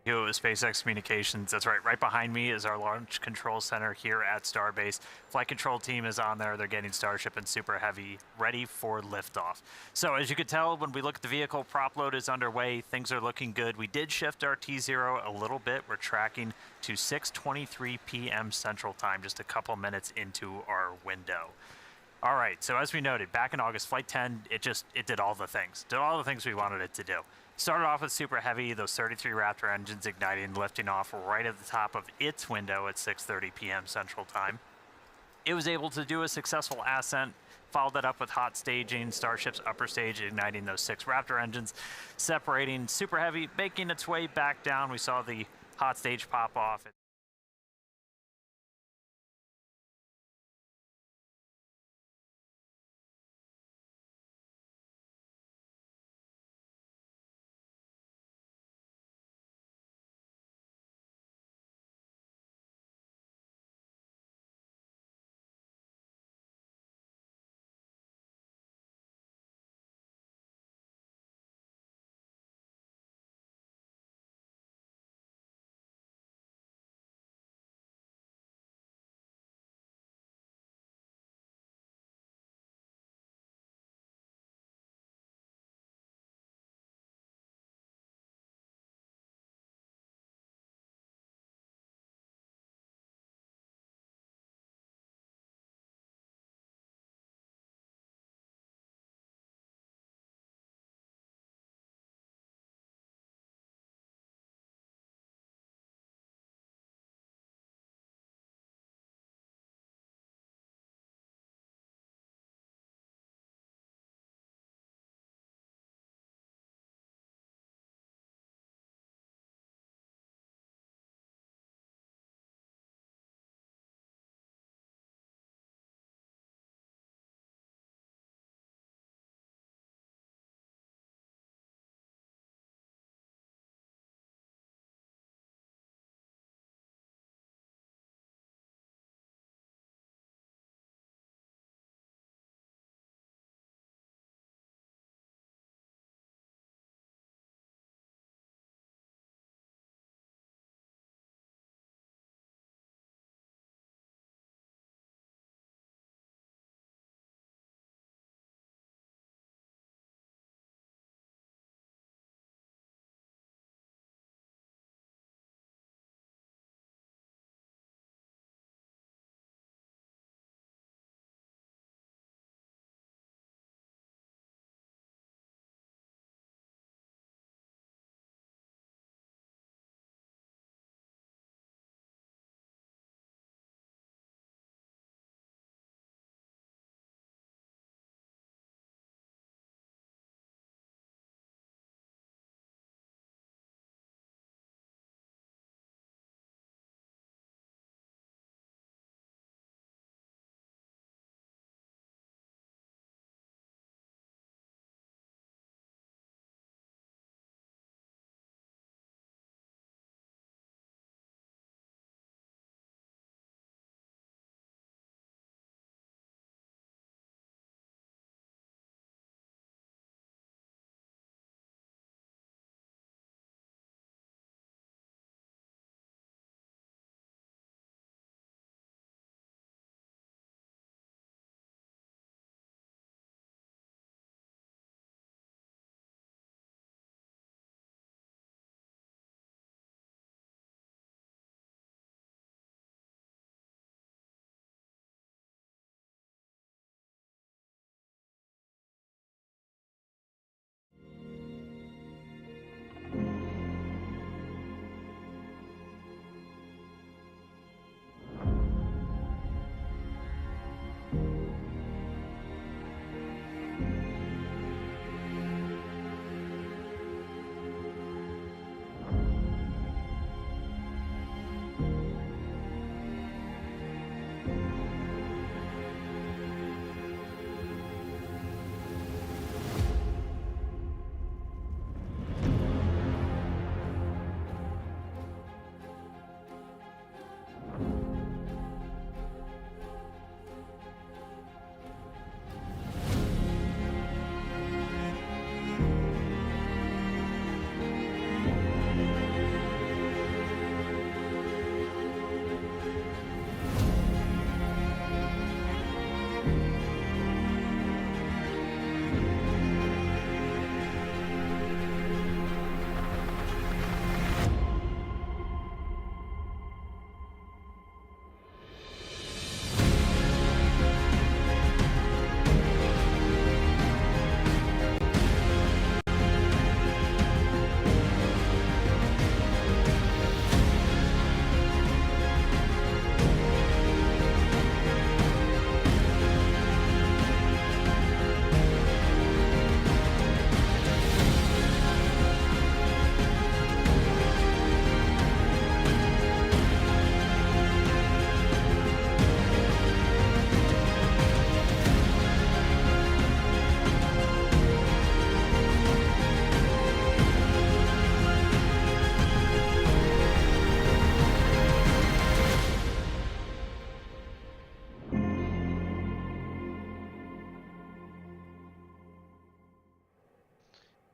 SpaceX Communications. That's right behind me is our launch control center here at Starbase. Flight control team is on there. They're getting Starship and Super Heavy ready for liftoff. So as you can tell, when we look at the vehicle, prop load is underway. Things are looking good. We did shift our T0 a little bit. We're tracking to 6:23 p.m. Central Time, just a couple minutes into our window. All right, so as we noted, back in August, Flight 10, it did all the things. Did all the things we wanted it to do. Started off with Super Heavy, those 33 Raptor engines igniting, lifting off right at the top of its window at 6:30 p.m. Central Time. It was able to do a successful ascent, followed that up with hot staging, Starship's upper stage igniting those 6 Raptor engines, separating Super Heavy, making its way back down. We saw the hot stage pop off.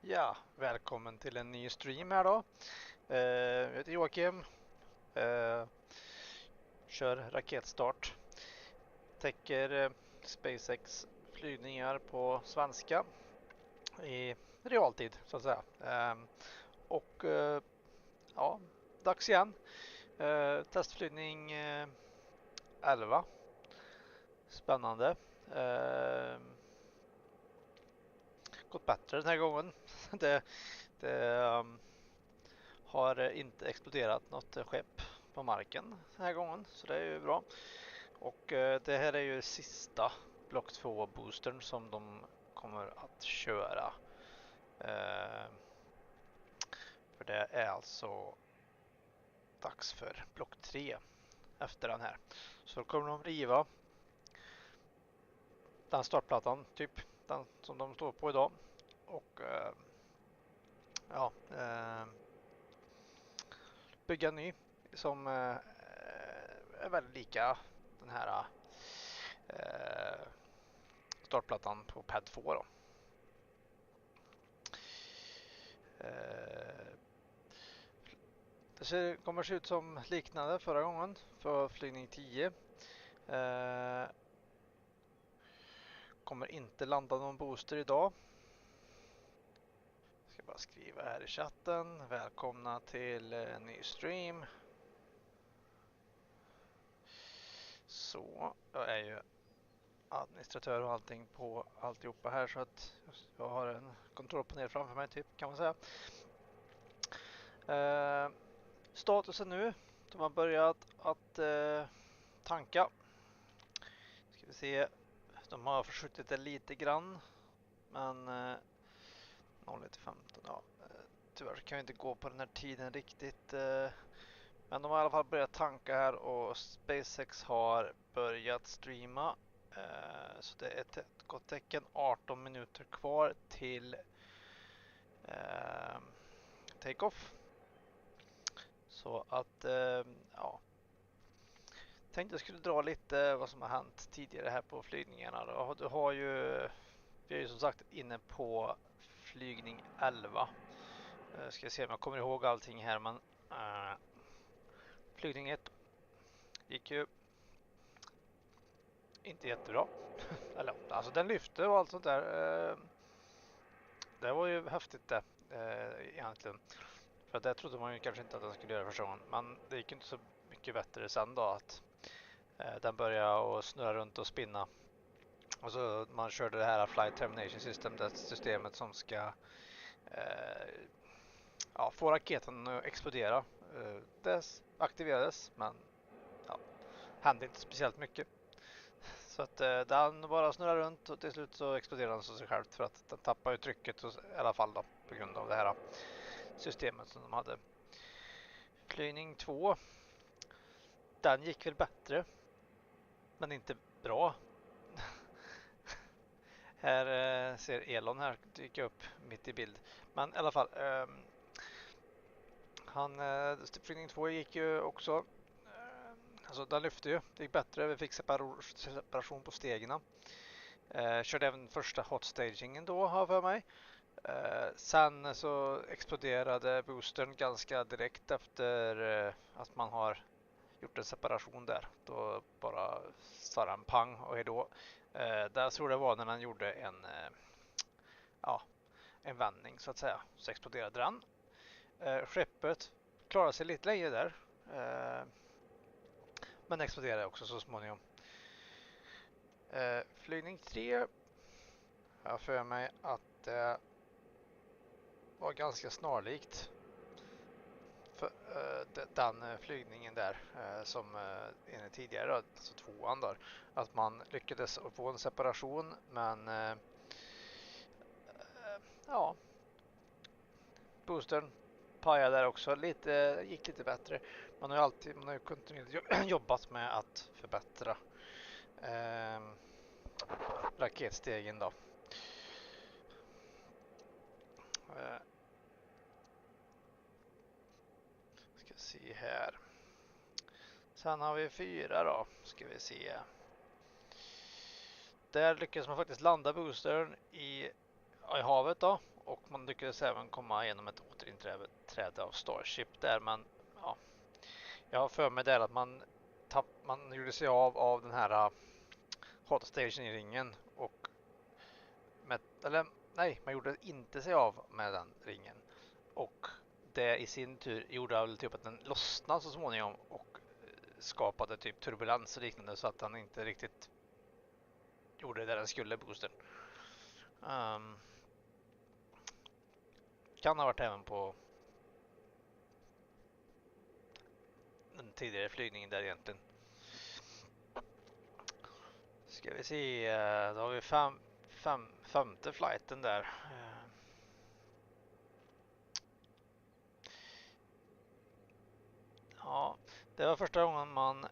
Ja, välkommen till en ny stream här då. Jag heter Joakim. Kör raketstart. Täcker SpaceX flygningar på svenska i realtid så att säga. Och ja, dags igen. Testflygning 11. Spännande. Gått bättre den här gången. Det har inte exploderat något skepp på marken den här gången, så det är ju bra. Och det här är ju sista block 2 boostern som de kommer att köra. För det är alltså dags för block 3 efter den här. Så då kommer de riva den startplattan, typ den som de står på idag. Och ja, bygga en ny som är väldigt lika den här startplattan på pad 2 då. Det kommer se ut som liknande förra gången för flygning 10. Kommer inte landa någon booster idag. Jag ska bara skriva här i chatten. Välkomna till en ny stream. Så, jag är ju administratör och allting på alltihopa här så att jag har en kontrollpanel framför mig typ kan man säga. Statusen nu, de har börjat att tanka. Ska vi se, de har förskjutit det lite grann men 01:15, ja, tyvärr kan vi inte gå på den här tiden riktigt. Men de har i alla fall börjat tanka här och SpaceX har börjat streama. Så det är ett gott tecken. 18 minuter kvar till take-off. Så att, ja. Tänkte jag skulle dra lite vad som har hänt tidigare här på flygningarna. Du har ju, vi är ju som sagt inne på flygning 11. Ska se om jag kommer ihåg allting här, men flygning 1 gick ju inte jättebra. Eller, alltså den lyfte och allt sånt där. Det var ju häftigt det egentligen. För det trodde man ju kanske inte att den skulle göra första gången. Men det gick inte så mycket bättre sen då att den började att snurra runt och spinna. Och så man körde det här Flight Termination System, det systemet som ska få raketen att explodera. Det aktiverades men hände inte speciellt mycket. Så att den bara snurrar runt och till slut så exploderar den sig själv för att den tappar ju trycket i alla fall då, på grund av det här systemet som de hade. Flygning 2, den gick väl bättre men inte bra. Här ser Elon här dyka upp mitt i bild. Men i alla fall, flygning 2 gick ju också, alltså den lyfte ju, det gick bättre, vi fick separation på stegen. Körde även första hot stagingen då, har jag för mig. Sen så exploderade boostern ganska direkt efter att man har gjort en separation där. Då bara sa den pang och hejdå. Där tror det var när den gjorde en vändning så att säga. Så exploderade den. Skeppet klarade sig lite längre där. Men exploderade också så småningom. Flygning 3. Jag för mig att det var ganska snarlikt för, den flygningen där som enligt tidigare då, alltså 2:an då, att man lyckades få en separation men boostern pajade där också, gick lite bättre. Man har ju kontinuerligt jobbat med att förbättra raketstegen då. Ska se här. Sen har vi 4 då, ska vi se. Där lyckas man faktiskt landa boostern i havet då och man lyckades även komma igenom ett återinträde av Starship där, men ja, jag har för mig där att man gjorde sig av den här hot station-ringen och man gjorde inte sig av med den ringen, och det i sin tur gjorde väl typ att den lossnade så småningom och skapade typ turbulens och liknande, så att den inte riktigt gjorde det den skulle, boostern. Kan ha varit även på den tidigare flygningen där egentligen. Ska vi se, då har vi femte flighten där. Ja, det var första gången man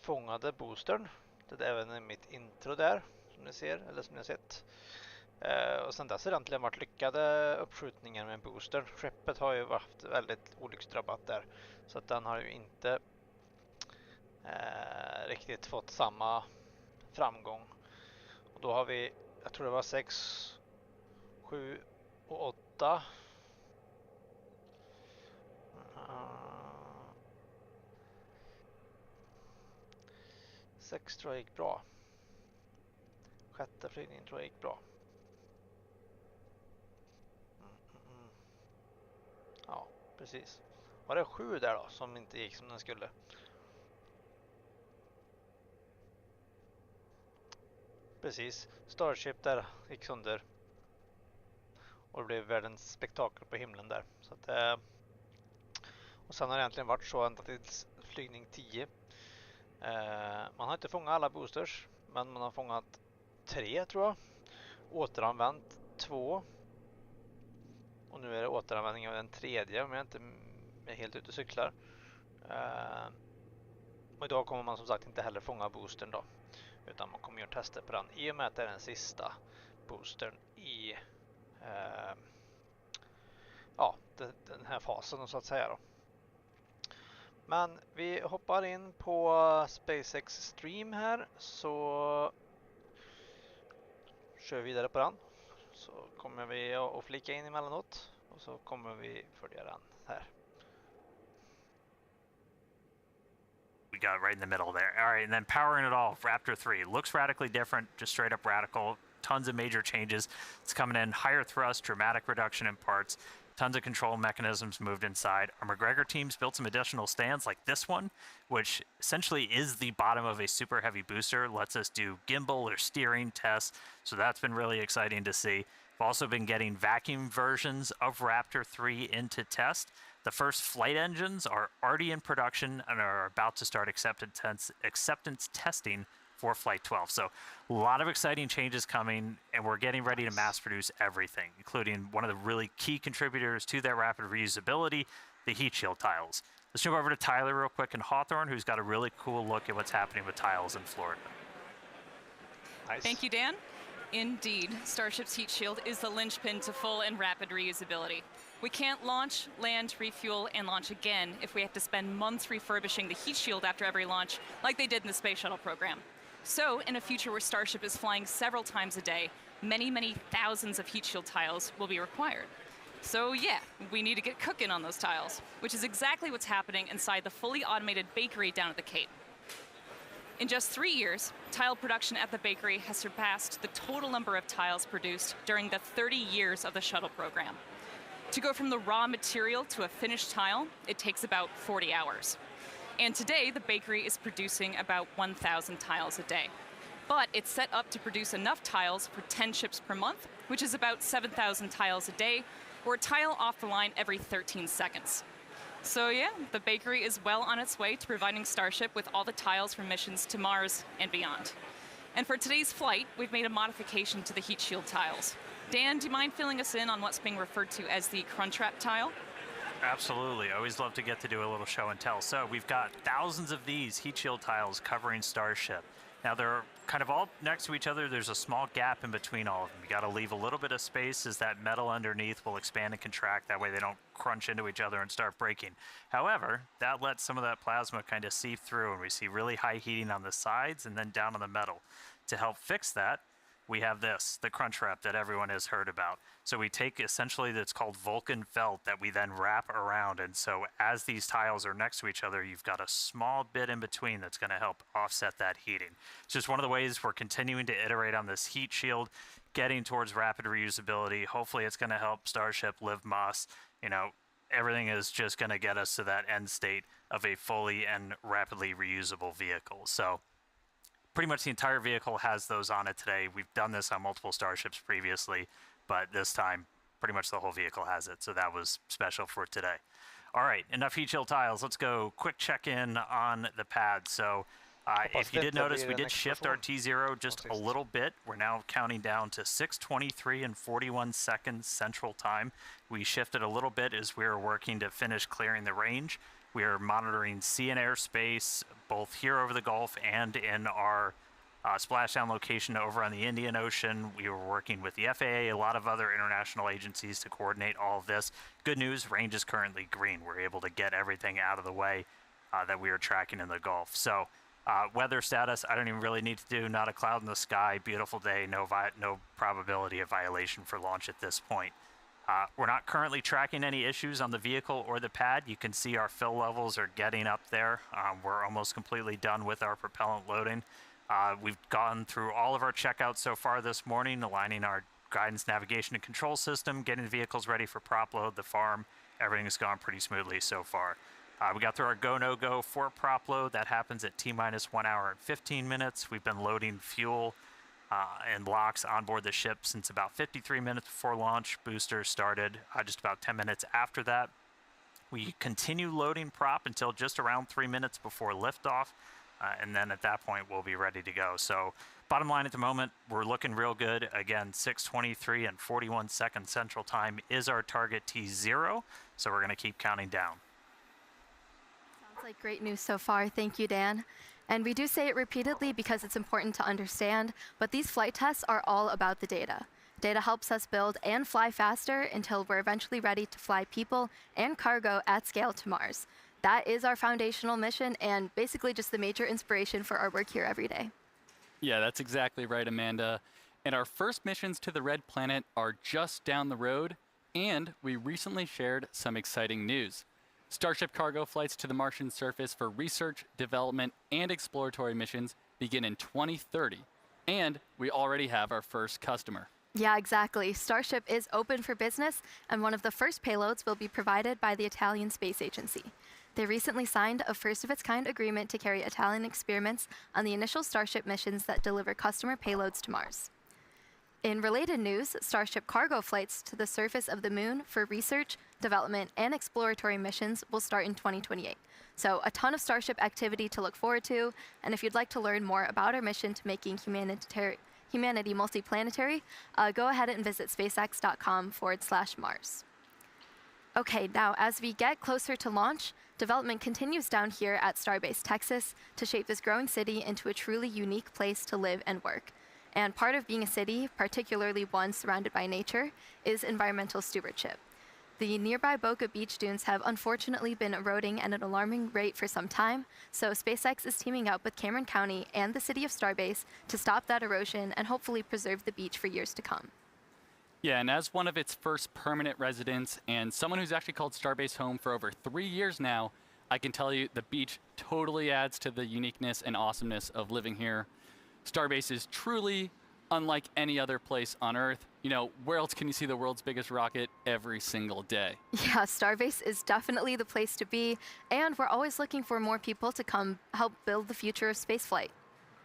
fångade boostern. Det är även i mitt intro där, som ni ser, eller som ni har sett. Och sen dess har det egentligen varit lyckade uppskjutningar med boostern. Skeppet har ju varit väldigt olycksdrabbat där, så att den har ju inte riktigt fått samma framgång. Och då har vi, jag tror det var 6, 7 och 8. 6 tror jag gick bra. Sjätte flygningen tror jag gick bra. Ja, precis. Var det 7 där då som inte gick som den skulle? Precis. Starship där gick sönder. Och det blev världens spektakel på himlen där. Så att, och sen har det egentligen varit så ända till flygning 10. Man har inte fångat alla boosters, men man har fångat 3 tror jag. Återanvänt 2. Och nu är det återanvändning av den tredje, om jag inte är helt ute och cyklar. Och idag kommer man som sagt inte heller fånga boostern då, utan man kommer göra tester på den i och med att det är den sista boostern i den här fasen så att säga då. Men vi hoppar in på SpaceX stream här, så kör vi vidare på den. Så kommer vi att flika in emellanåt och så kommer vi följa den här. We got right in the middle there. All right, and then powering it all, Raptor 3 looks radically different, just straight up radical. Tons of major changes. It's coming in higher thrust, dramatic reduction in parts. Tons of control mechanisms moved inside. Our McGregor teams built some additional stands like this one, which essentially is the bottom of a super heavy booster. Lets us do gimbal or steering tests. So that's been really exciting to see. We've also been getting vacuum versions of Raptor 3 into test. The first flight engines are already in production and are about to start acceptance testing for Flight 12. So a lot of exciting changes coming, and we're getting ready to mass produce everything, including one of the really key contributors to that rapid reusability, the heat shield tiles. Let's jump over to Tyler real quick in Hawthorne, who's got a really cool look at what's happening with tiles in Florida. Nice. Thank you, Dan. Indeed, Starship's heat shield is the linchpin to full and rapid reusability. We can't launch, land, refuel, and launch again if we have to spend months refurbishing the heat shield after every launch, like they did in the Space Shuttle program. So, in a future where Starship is flying several times a day, many, many thousands of heat shield tiles will be required. So yeah, we need to get cooking on those tiles, which is exactly what's happening inside the fully automated bakery down at the Cape. In just 3 years, tile production at the bakery has surpassed the total number of tiles produced during the 30 years of the shuttle program. To go from the raw material to a finished tile, it takes about 40 hours. And today, the bakery is producing about 1,000 tiles a day. But it's set up to produce enough tiles for 10 ships per month, which is about 7,000 tiles a day, or a tile off the line every 13 seconds. So yeah, the bakery is well on its way to providing Starship with all the tiles for missions to Mars and beyond. And for today's flight, we've made a modification to the heat shield tiles. Dan, do you mind filling us in on what's being referred to as the Crunchwrap tile? Absolutely. I always love to get to do a little show and tell. So we've got thousands of these heat shield tiles covering Starship. Now they're kind of all next to each other. There's a small gap in between all of them. You got to leave a little bit of space as that metal underneath will expand and contract. That way they don't crunch into each other and start breaking. However, that lets some of that plasma kind of seep through, and we see really high heating on the sides and then down on the metal. To help fix that, we have this, the crunch wrap that everyone has heard about. So we take essentially that's called Vulcan felt that we then wrap around. And so as these tiles are next to each other, you've got a small bit in between that's going to help offset that heating. It's just one of the ways we're continuing to iterate on this heat shield, getting towards rapid reusability. Hopefully it's going to help Starship live Moss. You know, everything is just going to get us to that end state of a fully and rapidly reusable vehicle. So pretty much the entire vehicle has those on it today. We've done this on multiple Starships previously, but this time pretty much the whole vehicle has it. So that was special for today. All right, enough heat shield tiles. Let's go quick check-in on the pad. So if you did notice, we did shift our T0 just a little bit. We're now counting down to 6:23 and 41 seconds Central Time. We shifted a little bit as we were working to finish clearing the range. We are monitoring sea and air space, both here over the Gulf and in our splashdown location over on the Indian Ocean. We were working with the FAA, a lot of other international agencies to coordinate all of this. Good news, range is currently green. We're able to get everything out of the way that we are tracking in the Gulf. So weather status, I don't even really need to do, not a cloud in the sky, beautiful day, no probability of violation for launch at this point. We're not currently tracking any issues on the vehicle or the pad. You can see our fill levels are getting up there. We're almost completely done with our propellant loading. We've gone through all of our checkouts so far this morning, aligning our guidance, navigation, and control system, getting the vehicles ready for prop load, the farm. Everything's gone pretty smoothly so far. We got through our go, no go for prop load. That happens at T-minus 1 hour and 15 minutes. We've been loading fuel and locks on board the ship since about 53 minutes before launch. Boosters started just about 10 minutes after that. We continue loading prop until just around 3 minutes before liftoff, and then at that point we'll be ready to go. So bottom line at the moment, we're looking real good. Again, 6:23 and 41 seconds Central Time is our target T0, so we're going to keep counting down. Sounds like great news so far. Thank you, Dan. And we do say it repeatedly because it's important to understand, but these flight tests are all about the data. Data helps us build and fly faster until we're eventually ready to fly people and cargo at scale to Mars. That is our foundational mission and basically just the major inspiration for our work here every day. Yeah, that's exactly right, Amanda. And our first missions to the Red Planet are just down the road, and we recently shared some exciting news. Starship cargo flights to the Martian surface for research, development, and exploratory missions begin in 2030. And we already have our first customer. Yeah, exactly. Starship is open for business, and one of the first payloads will be provided by the Italian Space Agency. They recently signed a first-of-its-kind agreement to carry Italian experiments on the initial Starship missions that deliver customer payloads to Mars. In related news, Starship cargo flights to the surface of the Moon for research, development, and exploratory missions will start in 2028. So a ton of Starship activity to look forward to, and if you'd like to learn more about our mission to making humanity multiplanetary, go ahead and visit spacex.com/Mars. Okay, now as we get closer to launch, development continues down here at Starbase, Texas, to shape this growing city into a truly unique place to live and work. And part of being a city, particularly one surrounded by nature, is environmental stewardship. The nearby Boca Beach dunes have unfortunately been eroding at an alarming rate for some time, so SpaceX is teaming up with Cameron County and the city of Starbase to stop that erosion and hopefully preserve the beach for years to come. Yeah, and as one of its first permanent residents and someone who's actually called Starbase home for over 3 years now, I can tell you the beach totally adds to the uniqueness and awesomeness of living here. Starbase is truly unlike any other place on Earth. You know, where else can you see the world's biggest rocket every single day? Yeah, Starbase is definitely the place to be, and we're always looking for more people to come help build the future of spaceflight.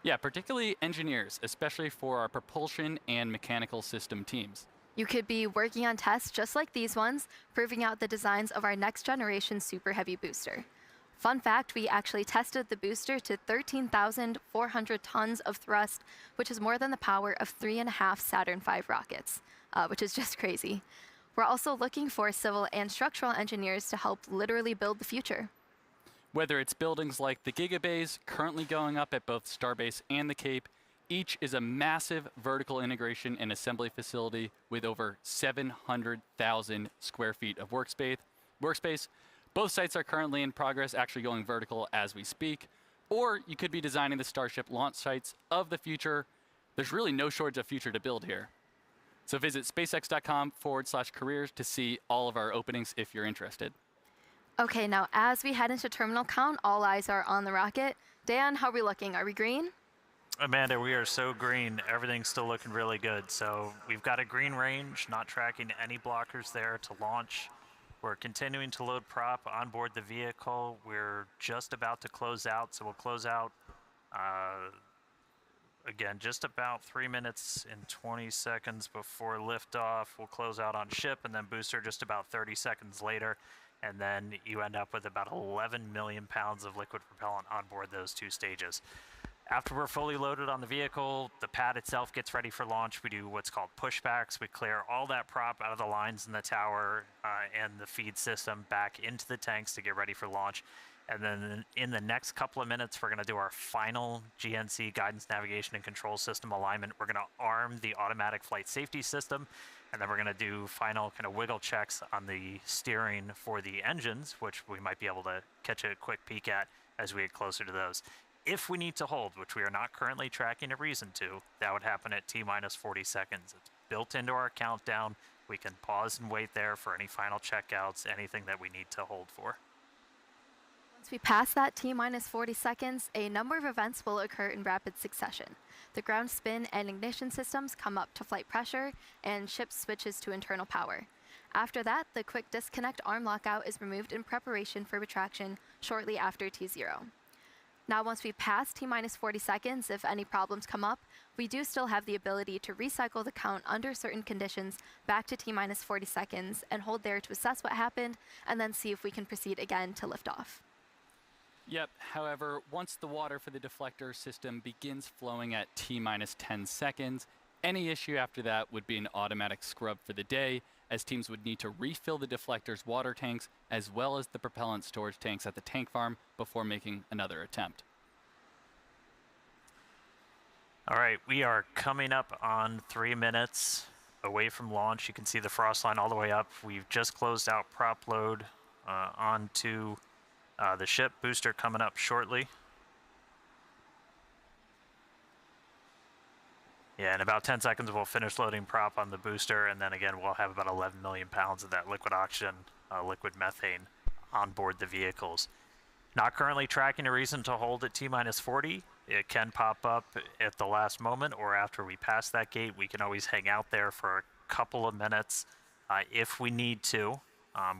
Yeah, particularly engineers, especially for our propulsion and mechanical system teams. You could be working on tests just like these ones, proving out the designs of our next generation Super Heavy booster. Fun fact, we actually tested the booster to 13,400 tons of thrust, which is more than the power of 3.5 Saturn V rockets, which is just crazy. We're also looking for civil and structural engineers to help literally build the future. Whether it's buildings like the Gigabays currently going up at both Starbase and the Cape, each is a massive vertical integration and assembly facility with over 700,000 square feet of workspace. Both sites are currently in progress, actually going vertical as we speak. Or you could be designing the Starship launch sites of the future, There's really no shortage of future to build here. So visit spacex.com/careers to see all of our openings if you're interested. Okay, now as we head into terminal count, all eyes are on the rocket. Dan, how are we looking? Are we green? Amanda, we are so green. Everything's still looking really good. So we've got a green range, not tracking any blockers there to launch. We're continuing to load prop on board the vehicle. We're just about to close out, so we'll close out again just about 3 minutes and 20 seconds before liftoff. We'll close out on ship, and then booster just about 30 seconds later. And then you end up with about 11 million pounds of liquid propellant on board those two stages. After we're fully loaded on the vehicle, the pad itself gets ready for launch. We do what's called pushbacks. We clear all that prop out of the lines in the tower and the feed system back into the tanks to get ready for launch. And then in the next couple of minutes, we're going to do our final GNC guidance, navigation, and control system alignment. We're going to arm the automatic flight safety system, and then we're going to do final kind of wiggle checks on the steering for the engines, which we might be able to catch a quick peek at as we get closer to those. If we need to hold, which we are not currently tracking a reason to, that would happen at T-minus 40 seconds. It's built into our countdown. We can pause and wait there for any final checkouts, anything that we need to hold for. Once we pass that T-minus 40 seconds, a number of events will occur in rapid succession. The ground spin and ignition systems come up to flight pressure, and ship switches to internal power. After that, the quick disconnect arm lockout is removed in preparation for retraction shortly after T0. Now, once we pass T-minus 40 seconds, if any problems come up, we do still have the ability to recycle the count under certain conditions back to T-minus 40 seconds and hold there to assess what happened and then see if we can proceed again to liftoff. Yep, however, once the water for the deflector system begins flowing at T-minus 10 seconds, any issue after that would be an automatic scrub for the day, as teams would need to refill the deflector's water tanks as well as the propellant storage tanks at the tank farm before making another attempt. All right, we are coming up on 3 minutes away from launch. You can see the frost line all the way up. We've just closed out prop load onto the ship. Booster coming up shortly. Yeah, in about 10 seconds, we'll finish loading prop on the booster, and then again, we'll have about 11 million pounds of that liquid oxygen, liquid methane on board the vehicles. Not currently tracking a reason to hold at T-minus 40. It can pop up at the last moment or after we pass that gate. We can always hang out there for a couple of minutes if we need to.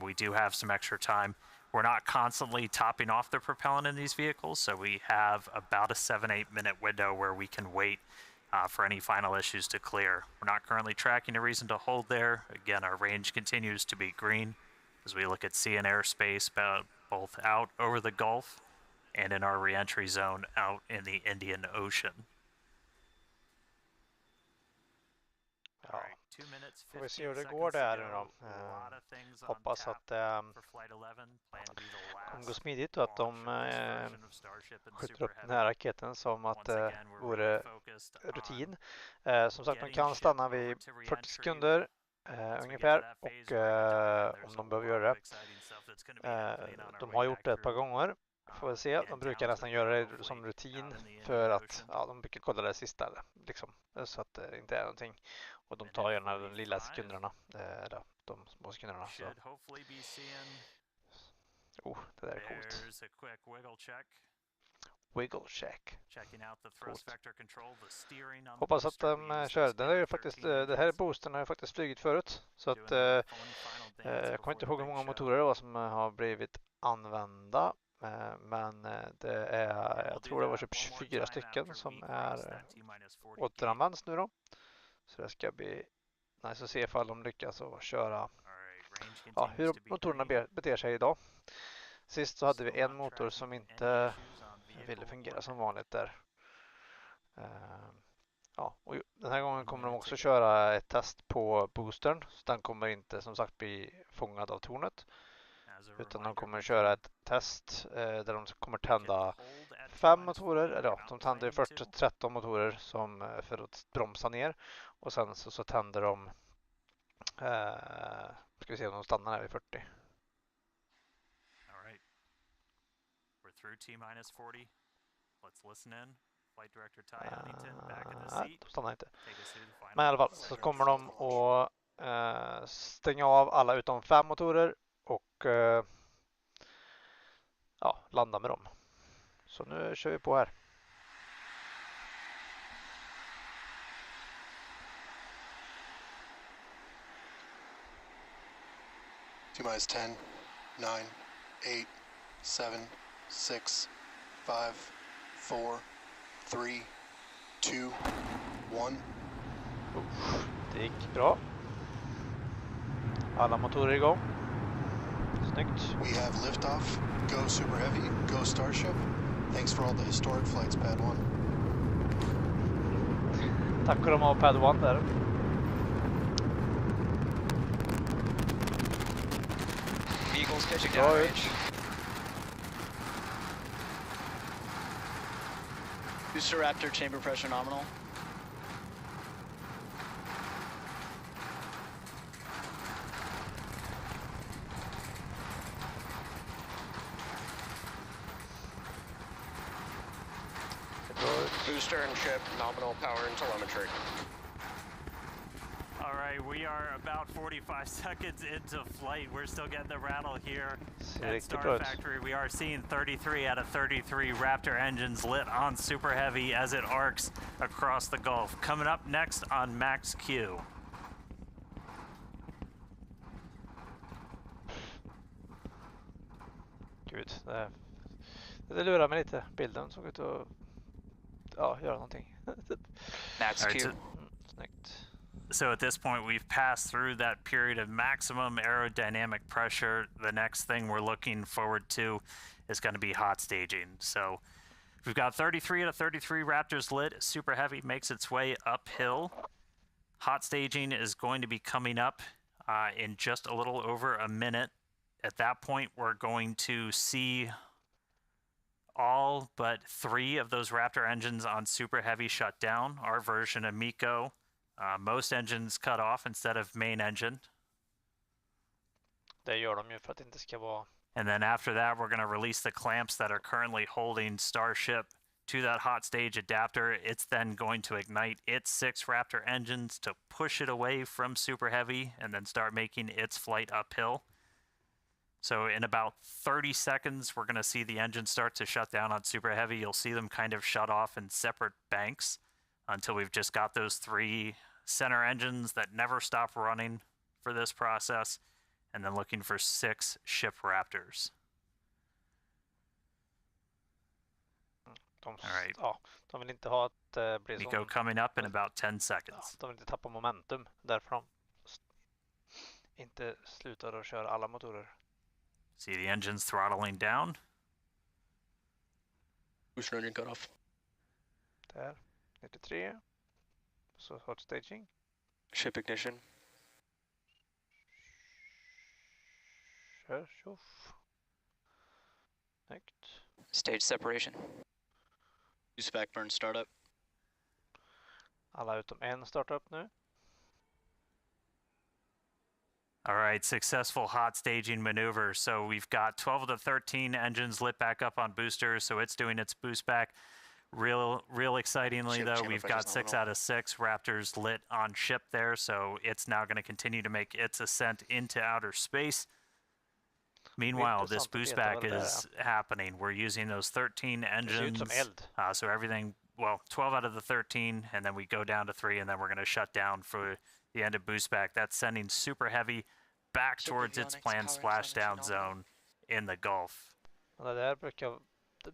We do have some extra time. We're not constantly topping off the propellant in these vehicles, so we have about a 7-8 minute window where we can wait for any final issues to clear. We're not currently tracking a reason to hold there. Again, our range continues to be green as we look at sea and airspace both out over the Gulf and in our reentry zone out in the Indian Ocean. Ja, får vi se hur det går där nu då. Hoppas att det kommer gå smidigt och att de skjuter upp den här raketen som att det vore rutin. Som sagt, de kan stanna vid 40 sekunder ungefär, och om de behöver göra det. De har gjort det ett par gånger. Får vi se. De brukar nästan göra det som rutin för att de brukar kolla det sista liksom, så att det inte är någonting. Och de tar gärna de lilla sekunderna, de små sekunderna. Så. Det där är coolt. Wiggle check. Coolt. Hoppas att de kör. Det här boostern har jag faktiskt flugit förut. Så att jag kommer inte ihåg hur många motorer det var som har blivit använda. Men det är, jag tror det var typ 24 stycken som är återanvänds nu då. Så det ska bli nice att se ifall de lyckas att köra hur motorerna beter sig idag. Sist så hade vi en motor som inte ville fungera som vanligt där. Och den här gången kommer de också köra ett test på boostern. Så den kommer inte som sagt bli fångad av tornet. Utan de kommer köra ett test där de kommer tända 5 motorer. Eller de tänder först 13 motorer som för att bromsa ner. Och sen så tänder de, ska vi se om de stannar här vid 40. All right. We're through T-minus 40. Let's listen in Flight director Ty Huntington back in the Nej, seat. de stannar inte. Take us through the final Men i alla fall så kommer de att stänga av alla utom 5 motorer och ja, landa med dem. Så nu kör vi på här. T-minus 10, 9, 8, 7, 6, 5, 4, 3, 2, 1. Det gick bra. Alla motorer igång. Snyggt. We have liftoff. Go Super Heavy. Go Starship. Thanks for all the historic flights, Pad 1. Tack för de har Pad 1 där. Vehicles pitching Bra down ut. range. Booster Raptor chamber pressure nominal. Booster and ship, nominal power and telemetry. All right, we are about 45 seconds into flight. We're still getting the rattle here at Star Factory. We are seeing 33 out of 33 Raptor engines lit on Super Heavy as it arcs across the Gulf. Coming up next on Max Q. Gud, det lurar mig lite. Bilden såg ut att göra någonting. Max All right, Q. Snyggt. So at this point, we've passed through that period of maximum aerodynamic pressure. The next thing we're looking forward to is going to be hot staging. So we've got 33 out of 33 Raptors lit. Super Heavy makes its way uphill. Hot staging is going to be coming up in just a little over a minute. At that point, we're going to see all but 3 of those Raptor engines on Super Heavy shut down. Our version of Miko. Most engines cut off instead of main engine. Det gör de ju för att det inte ska vara... And then after that, we're going to release the clamps that are currently holding Starship to that hot stage adapter. It's then going to ignite its 6 Raptor engines to push it away from Super Heavy and then start making its flight uphill. So in about 30 seconds, we're going to see the engines start to shut down on Super Heavy. You'll see them kind of shut off in separate banks until we've just got those 3 center engines that never stop running for this process, and then looking for 6 ship Raptors. All right. Ja, de vill inte ha att det blir Miko som... coming up in about 10 Ja, seconds. de vill inte tappa momentum. Därför de inte slutar att köra alla motorer. See the engines throttling down. Booster engine cut off. Där. 93. Så hot staging. Ship ignition. Kör, tjoff. Snyggt. Stage separation. Boost backburn startup. Alla utom en startar upp nu. All right, successful hot staging maneuver. So we've got 12 of the 13 engines lit back up on boosters, so it's doing its boost back. Real excitingly, though, we've got 6 out of 6 Raptors lit on ship there, so it's now going to continue to make its ascent into outer space. Meanwhile, this boost back is happening. We're using those 13 engines. So everything, well, 12 out of the 13, and then we go down to 3, and then we're going to shut down for the end of boost back. That's sending Super Heavy back towards its planned splashdown zone in the Gulf.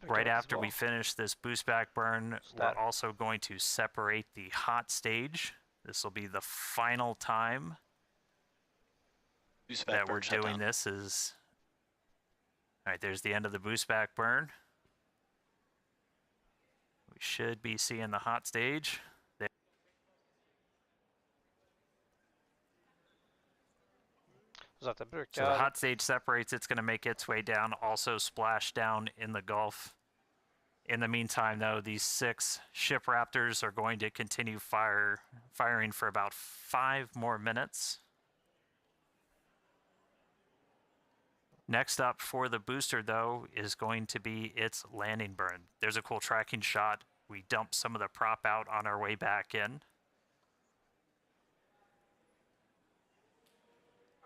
Right after we finish this boost back burn, we're also going to separate the hot stage. This will be the final time that we're doing this. All right, there's the end of the boost back burn. We should be seeing the hot stage. So the hot stage separates, it's going to make its way down, also splash down in the Gulf. In the meantime, though, these 6 ship Raptors are going to continue firing for about 5 more minutes. Next up for the booster, though, is going to be its landing burn. There's a cool tracking shot We dump some of the prop out on our way back in.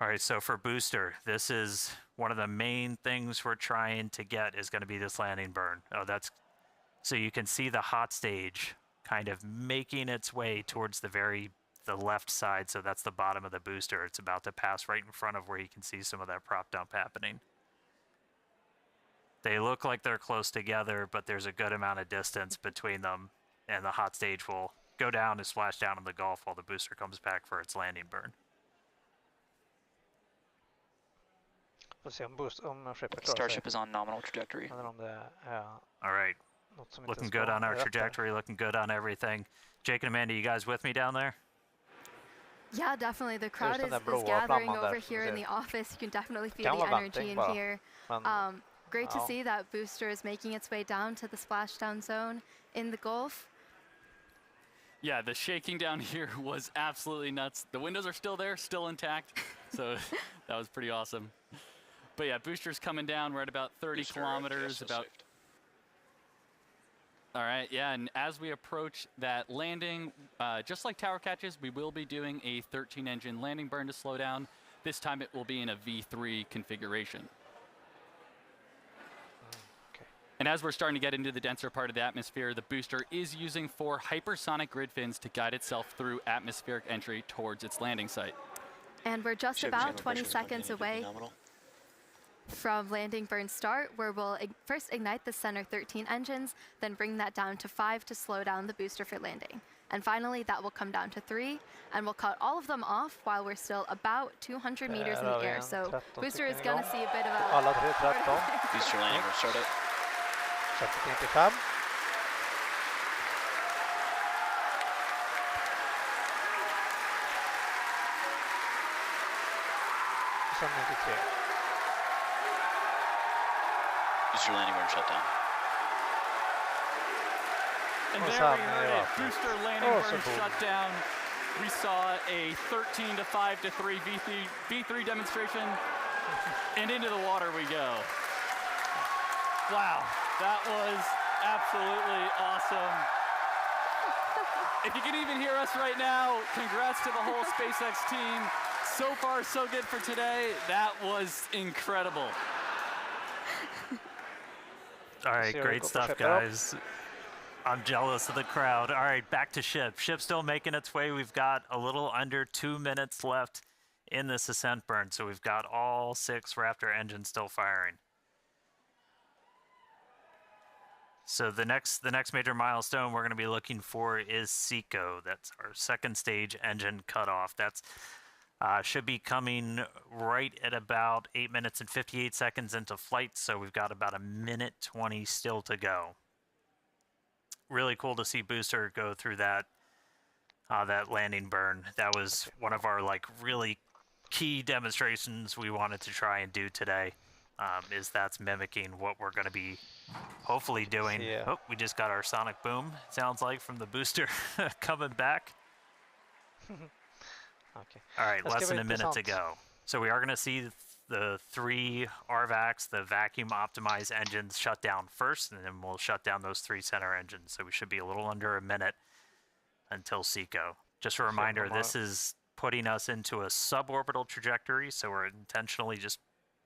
All right, so for booster, this is one of the main things we're trying to get is going to be this landing burn. Oh, that's so you can see the hot stage kind of making its way towards the left side. So that's the bottom of the booster. It's about to pass right in front of where you can see some of that prop dump happening. They look like they're close together, but there's a good amount of distance between them, and the hot stage will go down and splash down in the Gulf while the booster comes back for its landing burn. Får se om skeppet klarar sig. Starship is on nominal trajectory. Eller om det är All right. något som inte Looking ska good on our rätta. trajectory, looking good on everything. Jake and Amanda, you guys with me down there? Yeah, definitely. The crowd den där is blåa gathering flamman där over som here du in ser. the office. You can definitely feel Kan the vara energy venting in bara. here. Men Great to ja. see that booster is making its way down to the splashdown zone in the Gulf. Yeah, the shaking down here was absolutely nuts. The windows are still there, still intact. So that was pretty awesome. But yeah, booster's coming down. We're at about 30 Booster kilometers. just About. saved. All right, yeah, and as we approach that landing, just like tower catches, we will be doing a 13-engine landing burn to slow down. This time it will be in a V3 configuration. Okay. And as we're starting to get into the denser part of the atmosphere, the booster is using 4 hypersonic grid fins to guide itself through atmospheric entry towards its landing site. And we're just Ship about chamber 20 pressure is seconds continuing to be away nominal. from landing burn start, where we'll first ignite the center 13 engines, then bring that down to 5 to slow down the booster for landing. And finally, that will come down to 3, and we'll cut all of them off while we're still about 200 meters in Där the har vi air. en So 13 booster is stycken going igång. to see a bit of a... Alla 3 13. Booster landing burn startup. Skeppet 95. Och sen 93. Booster landing burn shut down. And Oh, there Sam, we heard yeah. it. Booster landing Oh, burn so cool. shut down. We saw a 13 to 5 to 3 V3 demonstration, and into the water we go. Wow, that was absolutely awesome. If you can even hear us right now, congrats to the whole SpaceX team. So far, so good for today. That was incredible. All right, See, great go for stuff, ship out. guys. I'm jealous of the crowd. All right, back to ship. Ship's still making its way. We've got a little under 2 minutes left in this ascent burn, so we've got all 6 Raptor engines still firing. So the next major milestone we're going to be looking for is SECO. That's our second stage engine cutoff. That's should be coming right at about 8 minutes and 58 seconds into flight. So we've got about 1:20 still to go. Really cool to see Booster go through that that landing burn. That was one of our really key demonstrations we wanted to try and do today. Is that's mimicking what we're going to be hopefully doing. Yeah. Oh, we just got our sonic boom, sounds like, from the booster coming back. Okay. All right, Let's less give than it a minute to intressant. go. So we are going to see the 3 RVACs, the vacuum optimized engines, shut down first, and then we'll shut down those 3 center engines. So we should be a little under a minute until SECO. Just a reminder, this is putting us into a suborbital trajectory, so we're intentionally just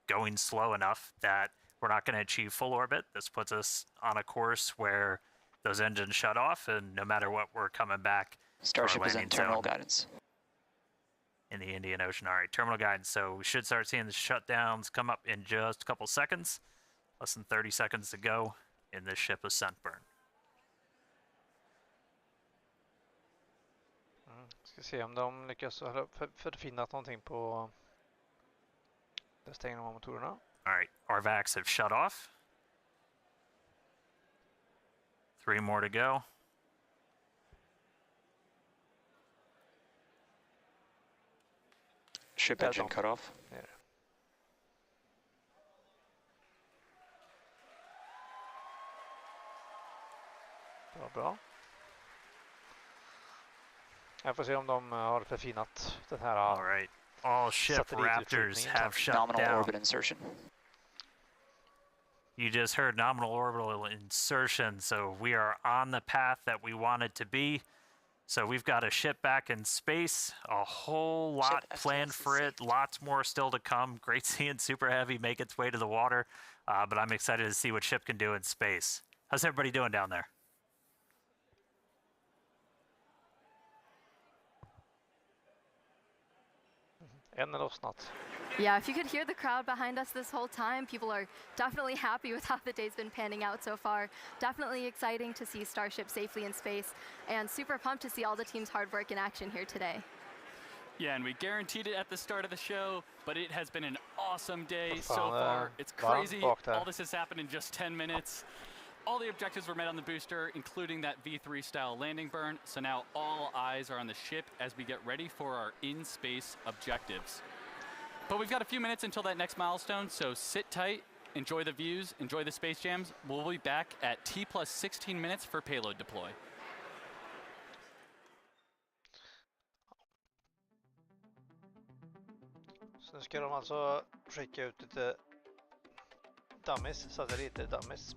going slow enough that we're not going to achieve full orbit. This puts us on a course where those engines shut off, and no matter what, we're coming back. Starship is in landing terminal zone. guidance. In the Indian Ocean. All right, terminal guidance. So we should start seeing the shutdowns come up in just a couple seconds. Less than 30 seconds to go in this ship ascent burn. Ska se om de lyckas förfinat någonting på stängningen av motorerna. All right, RVACs have shut off. 3 more to go. Ship Där engine de. cut off. Det är det. Bra, bra. Jag får se om de har förfinat den här All right, all ship Raptors Satellitutskjutningen. have shut Nominal down. orbit insertion. You just heard nominal orbital insertion, so we are on the path that we wanted to be. So we've got a ship back in space, a whole lot planned for it, lots more still to come. Great seeing Super Heavy make its way to the water, but I'm excited to see what ship can do in space. How's everybody doing down there? En är lossnat. Yeah, if you could hear the crowd behind us this whole time, people are definitely happy with how the day's been panning out so far. Definitely exciting to see Starship safely in space, and super pumped to see all the team's hard work in action here today. Yeah, and we guaranteed it at the start of the show, but it has been an awesome day so fan, far. It's varmt crazy. bak där. All this has happened in just 10 minutes. All the objectives were met on the booster, including that V3 style landing burn. So now all eyes are on the ship as we get ready for our in-space objectives. But we've got a few minutes until that next milestone, so sit tight, enjoy the views, enjoy the space jams. We'll be back at T plus 16 minutes for payload deploy. Så nu ska de alltså skicka ut lite dummies, satelliter dummies.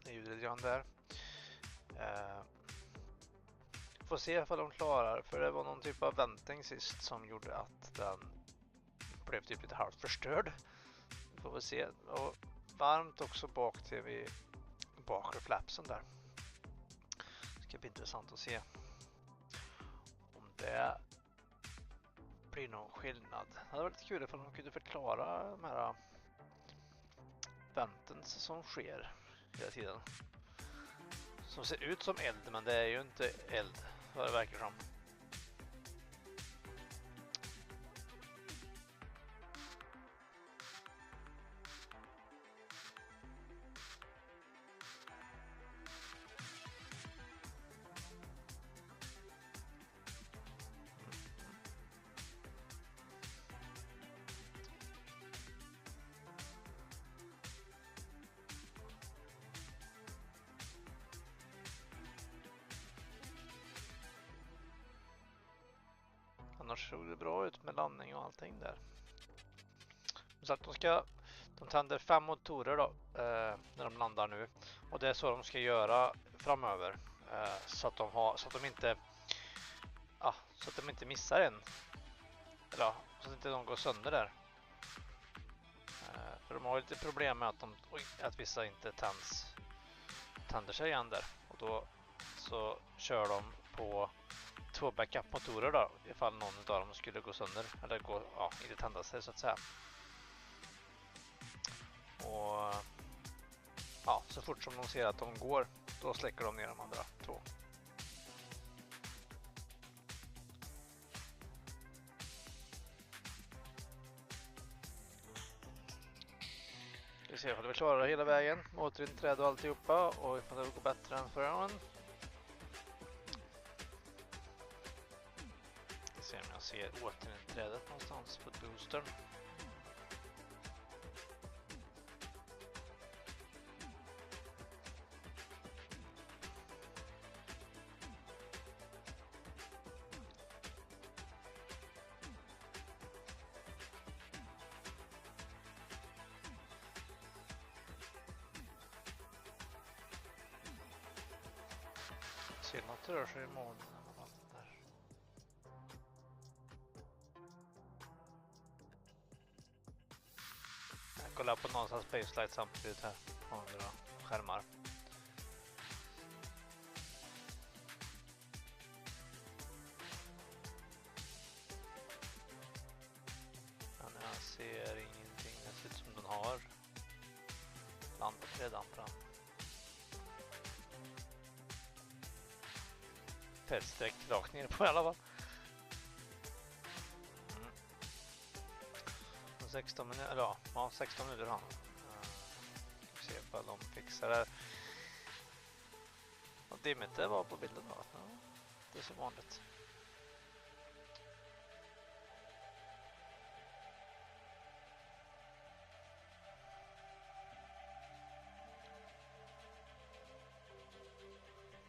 Det är ju lite grann där. Får se ifall de klarar, för det var någon typ av venting sist som gjorde att den blev typ lite halvt förstörd. Vi får väl se. Och varmt också bak till vid bakre flapsen där. Det ska bli intressant att se om det blir någon skillnad. Det hade varit kul ifall de kunde förklara de här ventens som sker hela tiden. Som ser ut som eld, men det är ju inte eld, vad det verkar som. Annars såg det bra ut med landning och allting där. Så att de tänder 5 motorer då när de landar nu, och det är så de ska göra framöver, så att de inte missar en, eller så att inte de går sönder där. För de har lite problem med att vissa inte tänder sig igen där, och då så kör de på 2 backup-motorer då, ifall någon av dem skulle gå sönder eller inte tända sig så att säga. Och så fort som de ser att de går, då släcker de ner de andra 2. Vi ser om vi klarar det hela vägen, återinträde och alltihopa, och ifall det går bättre än förra gången. Se om jag ser återinträdet någonstans på boostern. Ser något rör sig i molnen. Kolla på någon spaceflight samtidigt här på andra skärmar. Men jag ser ingenting. Det ser ut som den har landat redan på den. Fältsträck rakt ner på i alla fall. 16 minuter, 16 minuter han. Ska se ifall de fixar det. Och dimmet det var på bilden då. Ja, det är som vanligt.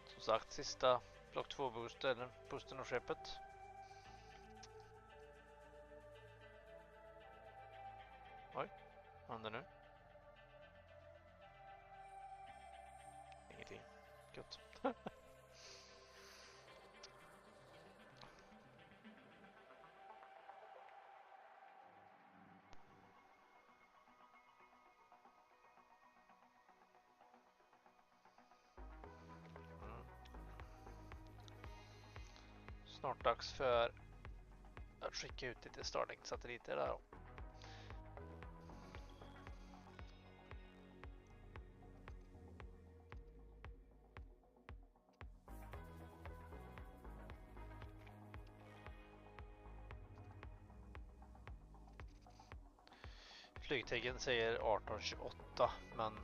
Som sagt, sista block 2 boostern och skeppet. Oj, vad händer nu? Gött. Snart dags för att skicka ut lite Starlink-satelliter där då. Flygteggen säger 1828, men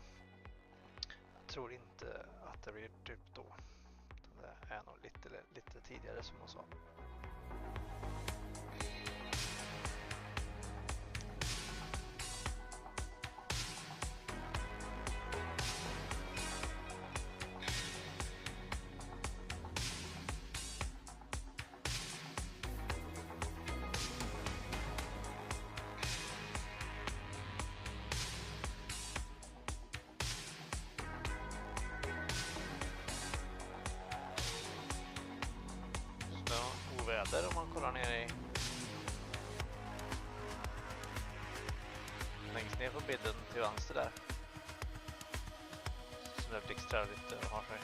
jag tror inte att det blir typ då. Det är nog lite tidigare som hon sa. Oväder om man kollar ner i längst ner på bilden till vänster där. Så det blixtrar lite och har sig.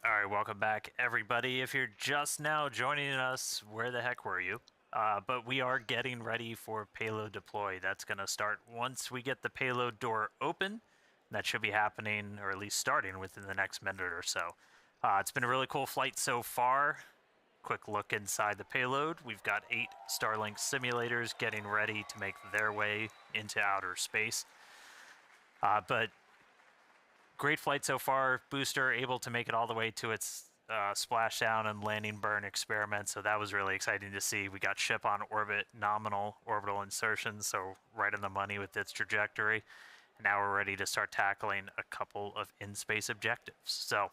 All right, welcome back, everybody. If you're just now joining us, where the heck were you? But we are getting ready for payload deploy. That's going to start once we get the payload door open. That should be happening, or at least starting, within the next minute or so. It's been a really cool flight so far. Quick look inside the payload. We've got 8 Starlink simulators getting ready to make their way into outer space. But great flight so far. Booster able to make it all the way to its splashdown and landing burn experiment, so that was really exciting to see. We got ship on orbit, nominal orbital insertion, so right on the money with its trajectory. And now we're ready to start tackling a couple of in-space objectives. So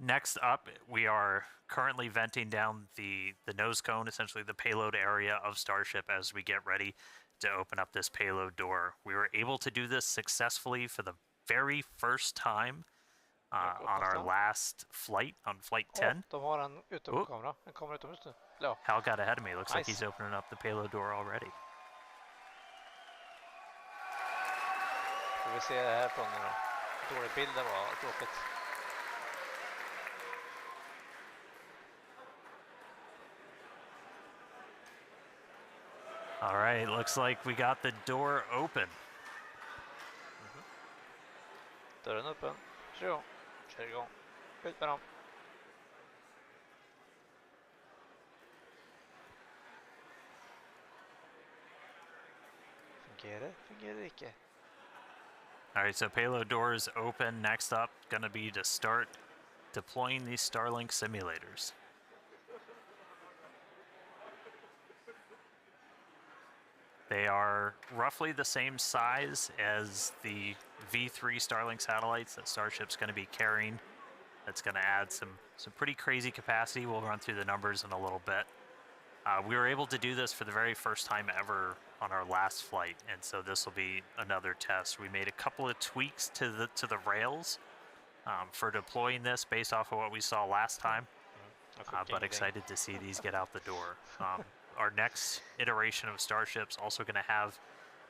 next up, we are currently venting down the nose cone, essentially the payload area of Starship, as we get ready to open up this payload door. We were able to do this successfully for the very first time on our last flight, on flight 10. De har en utomkamera. En kamera utomhus nu. Ja. Hal got ahead of me. Looks like Nice. he's opening up the payload door already. Får vi se det här från nu då. Dålig bild det var, tråkigt. All right, looks like we got the door open. Dörren är öppen. Kör igång. Kör igång. Ut med dem. Fungerar det? Fungerar det inte? All right, so payload door is open. Next up, going to be to start deploying these Starlink simulators. They are roughly the same size as the V3 Starlink satellites that Starship's going to be carrying. That's going to add some pretty crazy capacity. We'll run through the numbers in a little bit. We were able to do this for the very first time ever on our last flight, and so this will be another test. We made a couple of tweaks to the rails for deploying this based off of what we saw last time, but excited to see these get out the door. Our next iteration of Starship's also going to have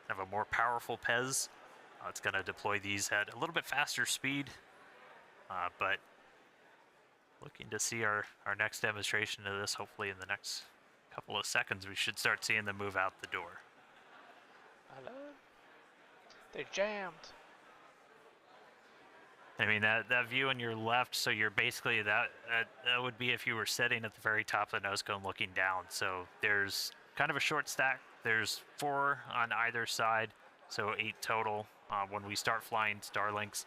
kind of a more powerful PEZ. It's going to deploy these at a little bit faster speed, but looking to see our next demonstration of this hopefully in the next couple of seconds. We should start seeing them move out the door. Hello? They're jammed. I mean, that view on your left, so you're basically, that would be if you were sitting at the very top of the nose cone looking down. So there's kind of a short stack. There's 4 on either side, so 8 total. When we start flying Starlinks,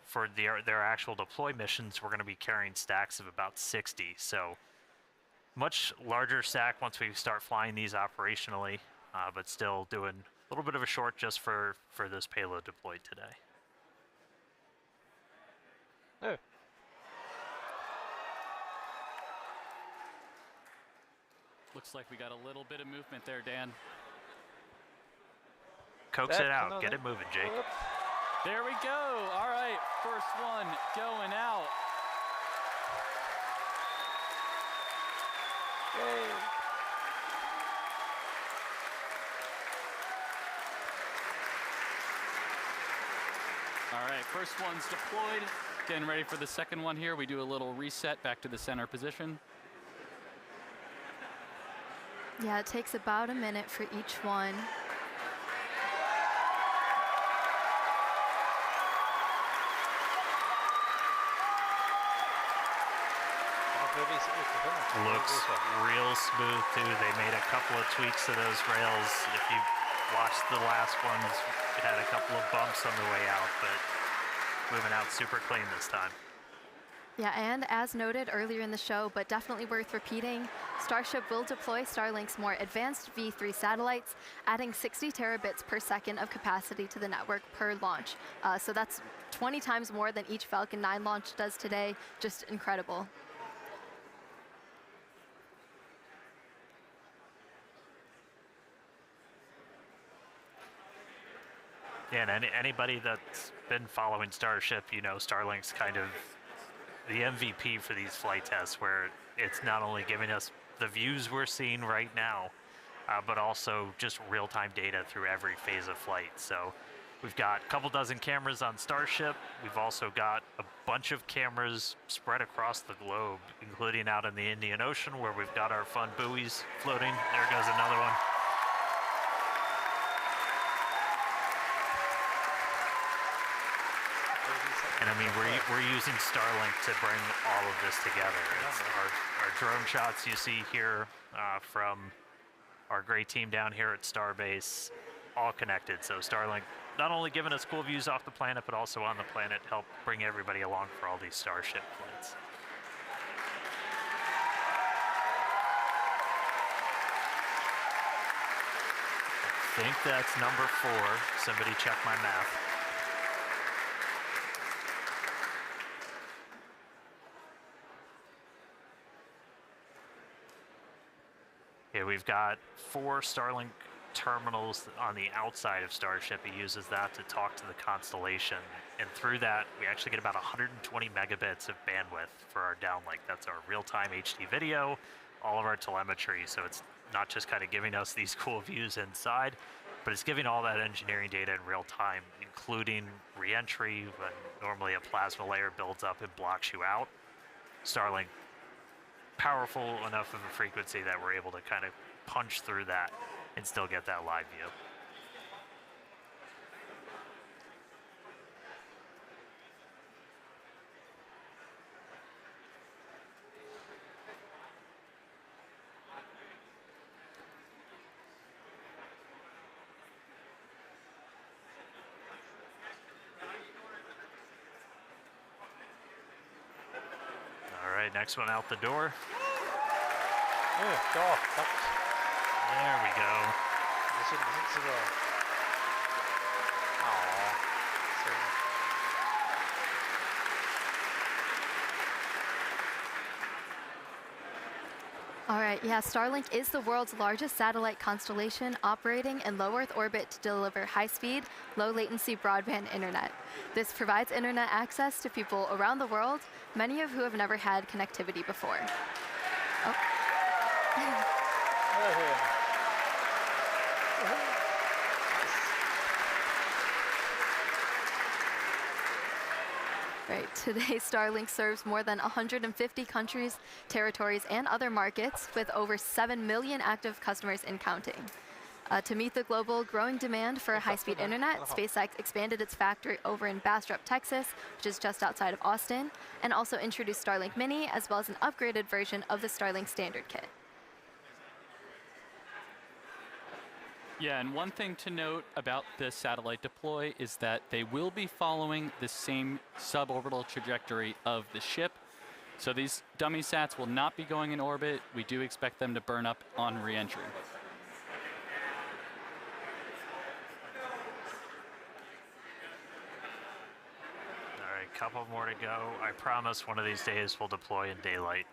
for their actual deploy missions, we're going to be carrying stacks of about 60. So much larger stack once we start flying these operationally, but still doing a little bit of a short just for this payload deployed today. Nu. Looks like we got a little bit of movement there, Dan. Coax it out. Get it moving, Jake. There we go. All right, first one going out. Yay. All right, first one's deployed. Getting ready for the second one here. We do a little reset back to the center position. Yeah, it takes about a minute for each one. Looks real smooth too. They made a couple of tweaks to those rails. If you watched the last ones, it had a couple of bumps on the way out, but moving out super clean this time. Yeah, and as noted earlier in the show, but definitely worth repeating, Starship will deploy Starlink's more advanced V3 satellites, adding 60 terabits per second of capacity to the network per launch. So that's 20 times more than each Falcon 9 launch does today. Just incredible. Yeah, and anybody that's been following Starship, you know Starlink's kind of the MVP for these flight tests, where it's not only giving us the views we're seeing right now, but also just real-time data through every phase of flight. So we've got a couple dozen cameras on Starship. We've also got a bunch of cameras spread across the globe, including out in the Indian Ocean, where we've got our fun buoys floating. There goes another one. And I mean, we're using Starlink to bring all of this together. It's our drone shots you see here from our great team down here at Starbase, all connected. So Starlink not only giving us cool views off the planet, but also on the planet, help bring everybody along for all these Starship flights. I think that's number 4. Somebody check my math. Okay, we've got 4 Starlink terminals on the outside of Starship. He uses that to talk to the constellation. And through that, we actually get about 120 megabits of bandwidth for our downlink. That's our real-time HD video, all of our telemetry. So it's not just kind of giving us these cool views inside, but it's giving all that engineering data in real time, including re-entry, when normally a plasma layer builds up and blocks you out. Starlink, powerful enough of a frequency that we're able to kind of punch through that and still get that live view. All right, next one out the door. Ja, tack. There we go. Det kändes inte så bra. Ja, synd. All right, yeah, Starlink is the world's largest satellite constellation operating in low Earth orbit to deliver high-speed, low-latency broadband internet. This provides internet access to people around the world, many of who have never had connectivity before. Oh. Right, today Starlink serves more than 150 countries, territories, and other markets with over 7 million active customers and counting. To meet the global growing demand for high-speed internet, SpaceX expanded its factory over in Bastrop, Texas, which is just outside of Austin, and also introduced Starlink Mini, as well as an upgraded version of the Starlink Standard Kit. Yeah, and one thing to note about the satellite deploy is that they will be following the same suborbital trajectory of the ship. So these dummy sats will not be going in orbit. We do expect them to burn up on re-entry. All right, couple more to go. I promise one of these days we'll deploy in daylight.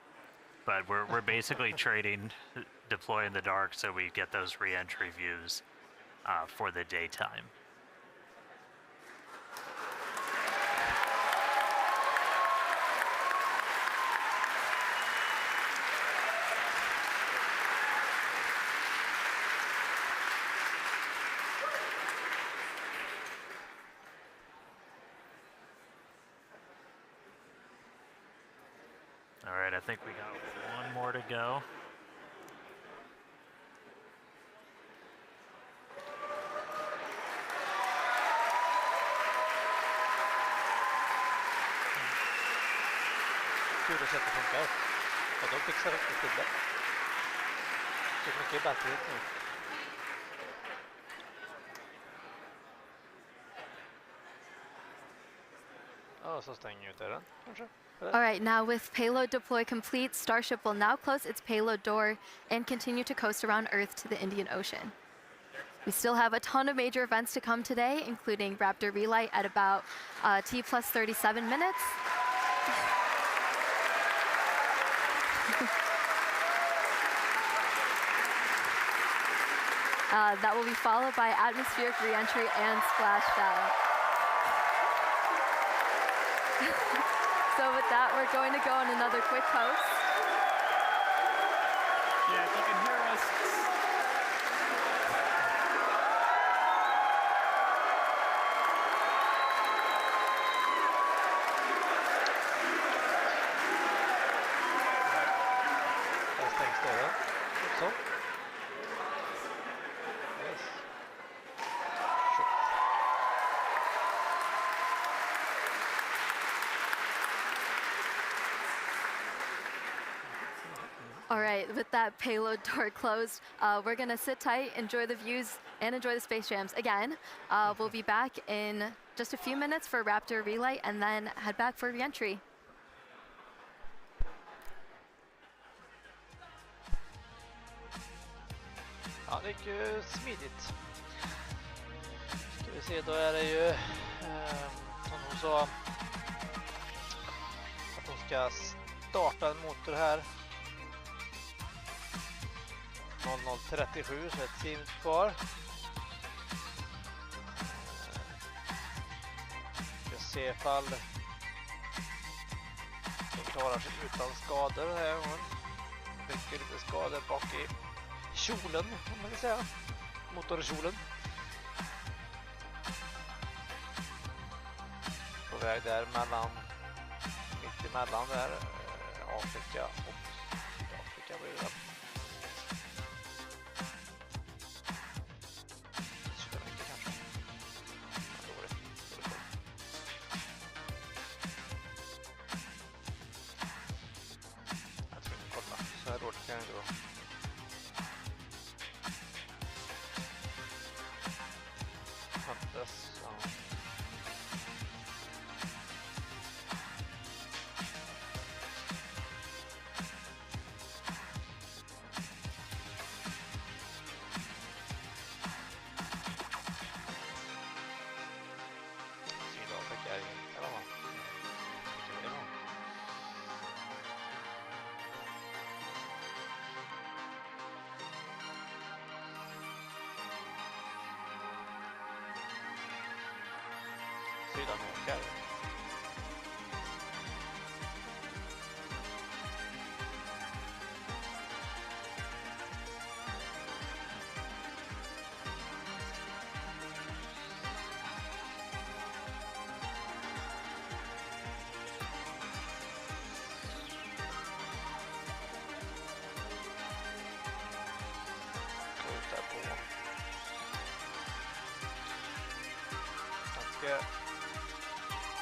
But we're basically trading deploy in the dark so we get those re-entry views for the daytime. All right, I think we got one more to go. Kul att se att det funkar. Och de fixar riktigt till det. Så mycket bättre ut nu. Ja, så stänger ut den kanske. All right, now with payload deploy complete, Starship will now close its payload door and continue to coast around Earth to the Indian Ocean. We still have a ton of major events to come today, including Raptor Relight at about T plus 37 minutes. That will be followed by atmospheric reentry and splashdown. So with that, we're going to go on another quick coast. Yeah, if you can hear us. Där stängs dörren. Så. Yes. Shit. All right, with that payload door closed, we're gonna sit tight, enjoy the views, and enjoy the space jams. Again, we'll be back in just a few minutes for Raptor Relight and then head back for reentry. Ja, det gick ju smidigt. Ska vi se, då är det ju som hon sa att hon ska starta en motor här 00:37, så ett sim kvar. Ska se ifall den klarar sig utan skador här. Hon fick lite skador bak i kjolen, om man vill säga. Motorkjolen. På väg där mitt emellan där Afrika och Sydafrika blir det. Sydafrika kanske. Dåligt. Jag tror inte kolla. Så här dåligt kan jag inte vara. Sydamerika.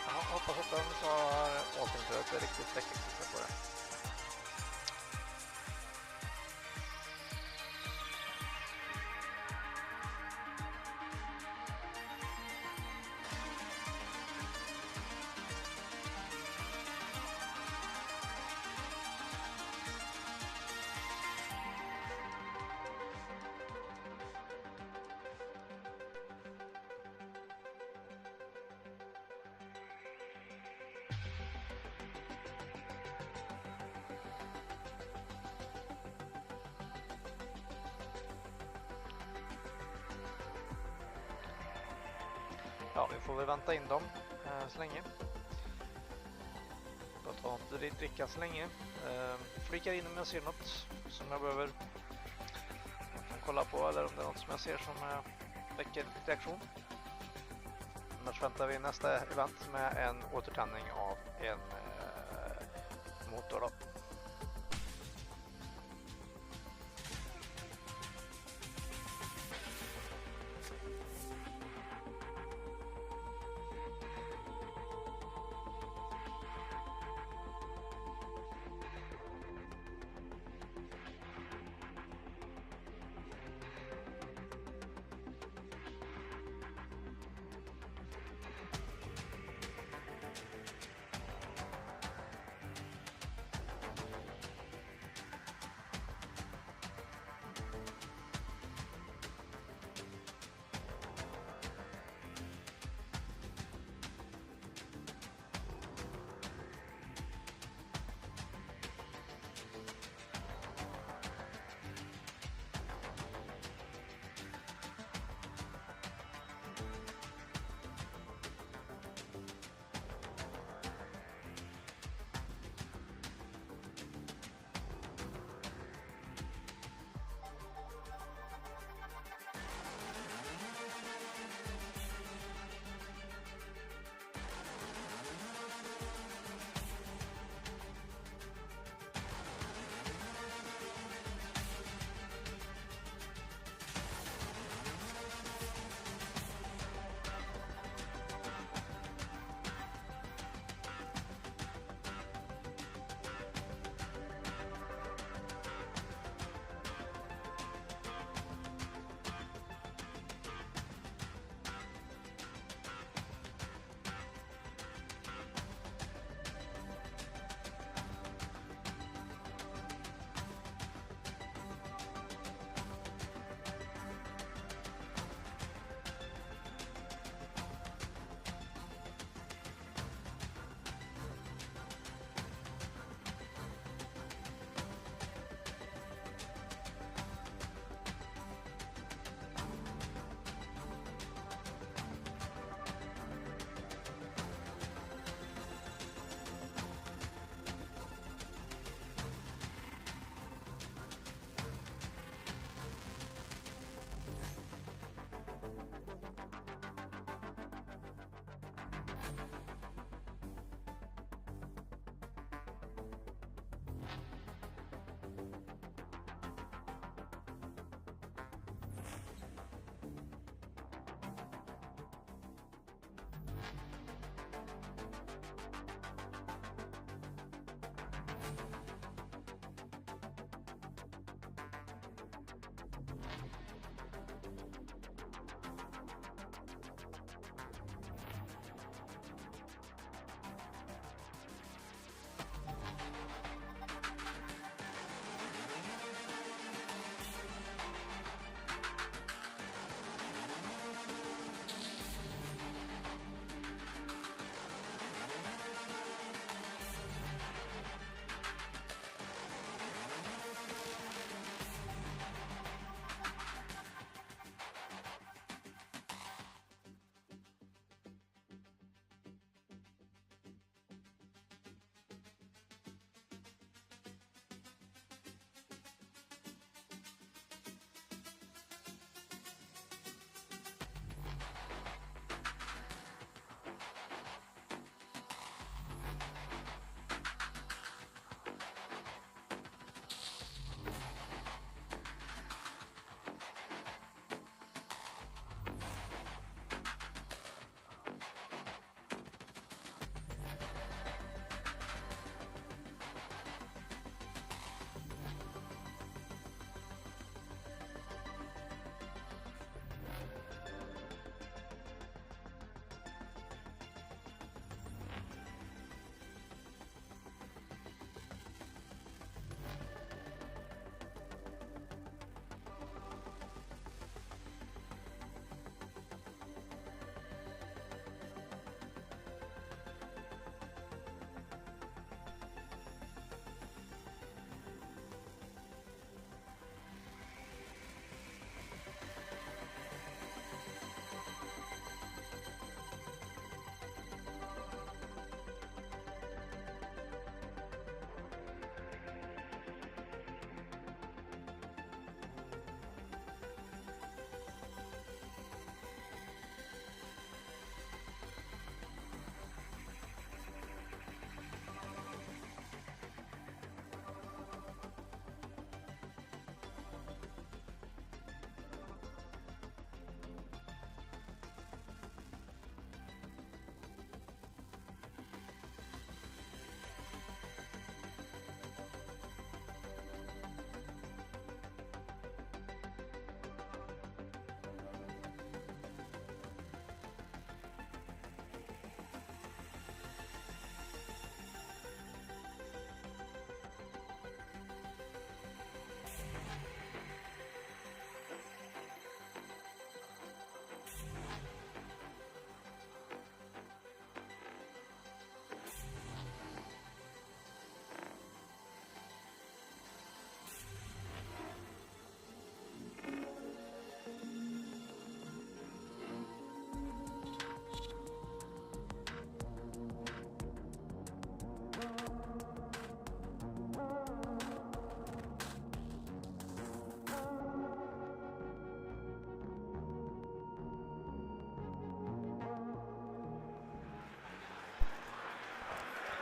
Jag hoppas att de så har återinträde riktigt säkert på det. Ja, vi får väl vänta in dem så länge. Jag tar inte dricka så länge. Flikar in om jag ser något som jag behöver kolla på, eller om det är något som jag ser som väcker reaktion. Annars väntar vi nästa event med en återtändning av en motor då.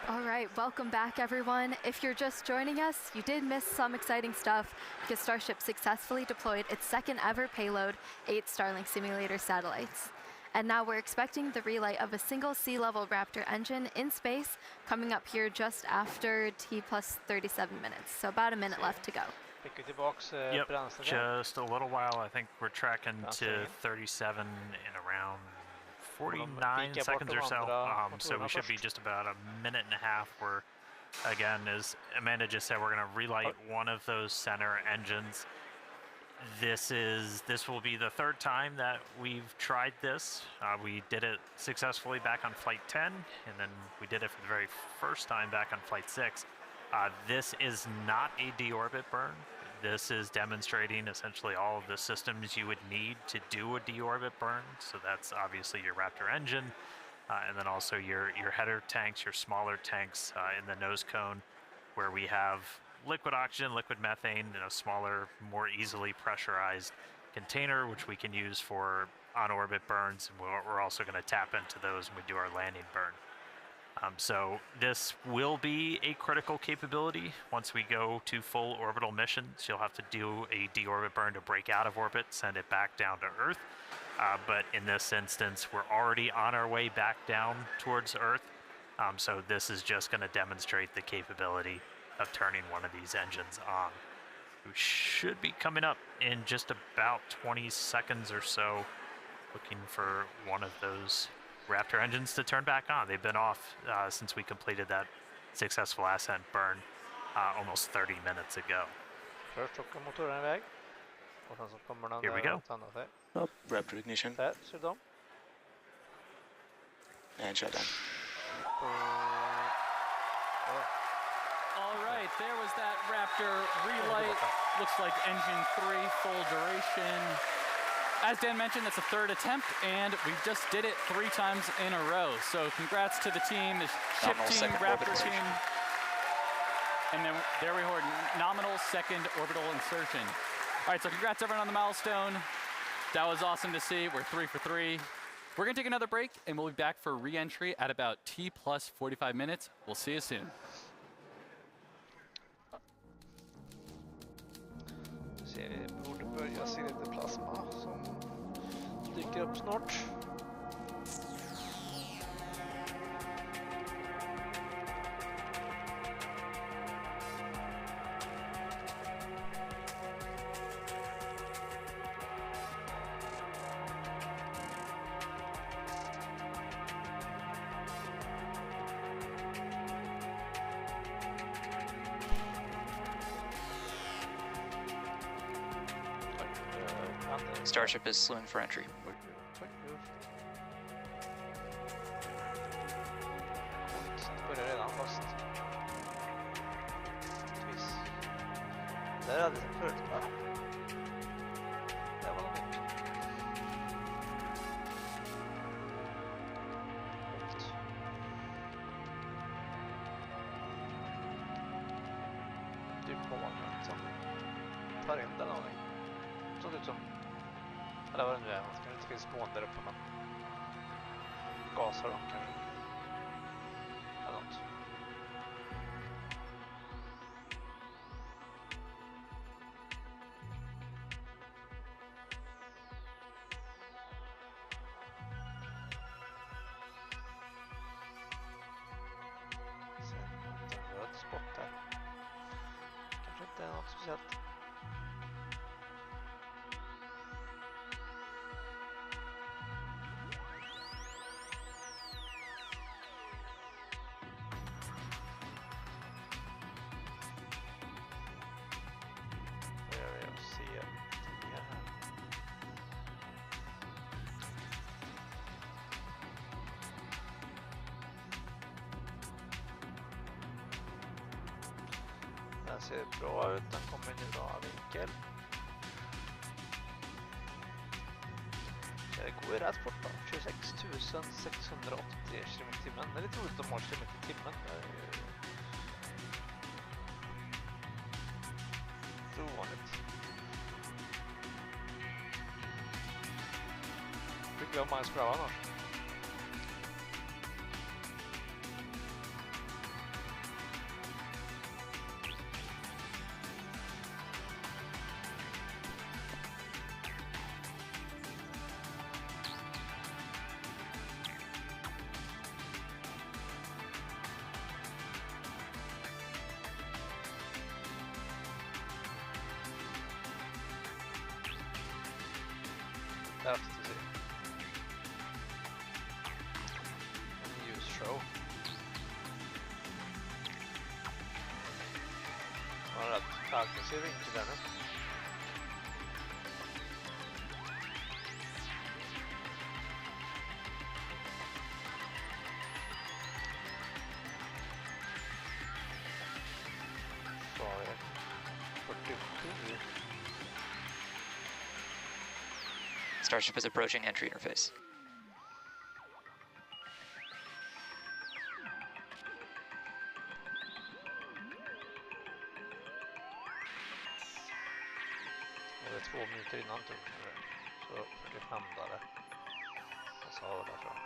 All right, welcome back, everyone. If you're just joining us, you did miss some exciting stuff because Starship successfully deployed its second ever payload, 8 Starlink simulator satellites. And now we're expecting the relight of a single sea-level Raptor engine in space coming up here just after T plus 37 minutes. So about a minute left to go. Fick vi tillbaks Yep, bränslet igen. just a little while. I think we're tracking to Bränslet. 37 in around Och de 49 pikar bort seconds de or so. andra So we should be motorerna just about a minute and a half. Where, again, as Amanda just said, we're going to relight one of those center engines. This will be the third time that we've tried this. We did it successfully back on flight 10, and then we did it for the very first time back on flight 6. This is not a deorbit burn. This is demonstrating essentially all of the systems you would need to do a deorbit burn. So that's obviously your Raptor engine, and then also your header tanks, your smaller tanks in the nose cone, where we have liquid oxygen, liquid methane in a smaller, more easily pressurized container, which we can use for on-orbit burns. And we're also going to tap into those when we do our landing burn. So this will be a critical capability. Once we go to full orbital missions, you'll have to do a deorbit burn to break out of orbit, send it back down to Earth. But in this instance, we're already on our way back down towards Earth. So this is just going to demonstrate the capability of turning one of these engines on. We should be coming up in just about 20 seconds or so, looking for one of those Raptor engines to turn back on. They've been off since we completed that successful ascent burn almost 30 minutes ago. Först åker motorerna iväg. Och sen så kommer den Here we go. att stanna sig. Raptor ignition Där ser de. and shutdown. All right, there was that Raptor relight. Looks like engine 3 full duration. As Dan mentioned, that's a third attempt, and we just did it 3 times in a row. So congrats to the team, the ship Nominal team, second Raptor orbital team. And then there we heard nominal second orbital insertion. All right, so congrats everyone on the milestone. That was awesome to see. We're 3 for 3. We're gonna take another break, and we'll be back for re-entry at about T plus 45 minutes. We'll see you soon. Vi borde börja se lite plasma som dyker upp snart. Starship is slewing for entry. Det börjar redan fast. Twiss. Där hade det förut. Där var det nytt. Coolt. Det är månen som tar in den aning. Såg ut som, eller vad det nu är, det kanske inte finns mån där uppe, men gasar dem kanske. Eller något. Sen en röd spot där. Kanske inte är något speciellt. Den ser bra ut, den kommer in i bra vinkel. Det går ju rätt fort då, 26 683 km/h. Det är lite roligt att ha km/h. Det är ovanligt. Tycker jag man ska pröva annars. häftigt att se. En ljusshow. Var rätt aggressiv vinkel där nu. Starship is approaching entry interface. Det är 2 minuter innan tur. Så 45 där. Och så har vi där fram.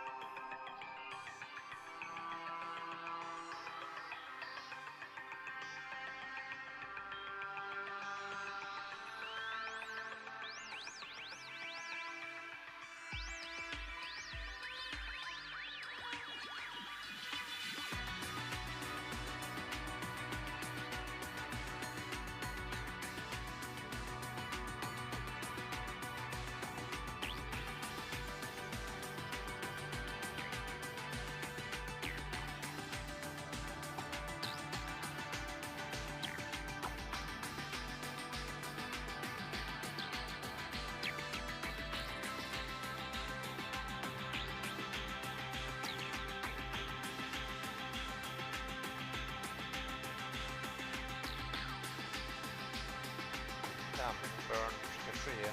Burn ska ske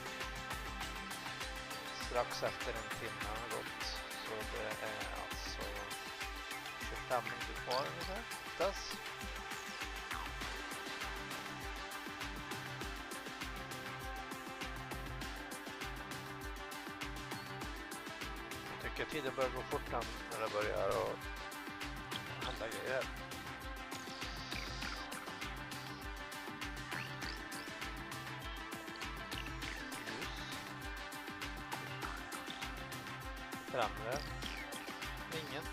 strax efter en timme har gått, så det är alltså 25 minuter kvar ungefär. Test. Jag tycker tiden börjar gå fort när det börjar och hända grejer. Framre. Ingen.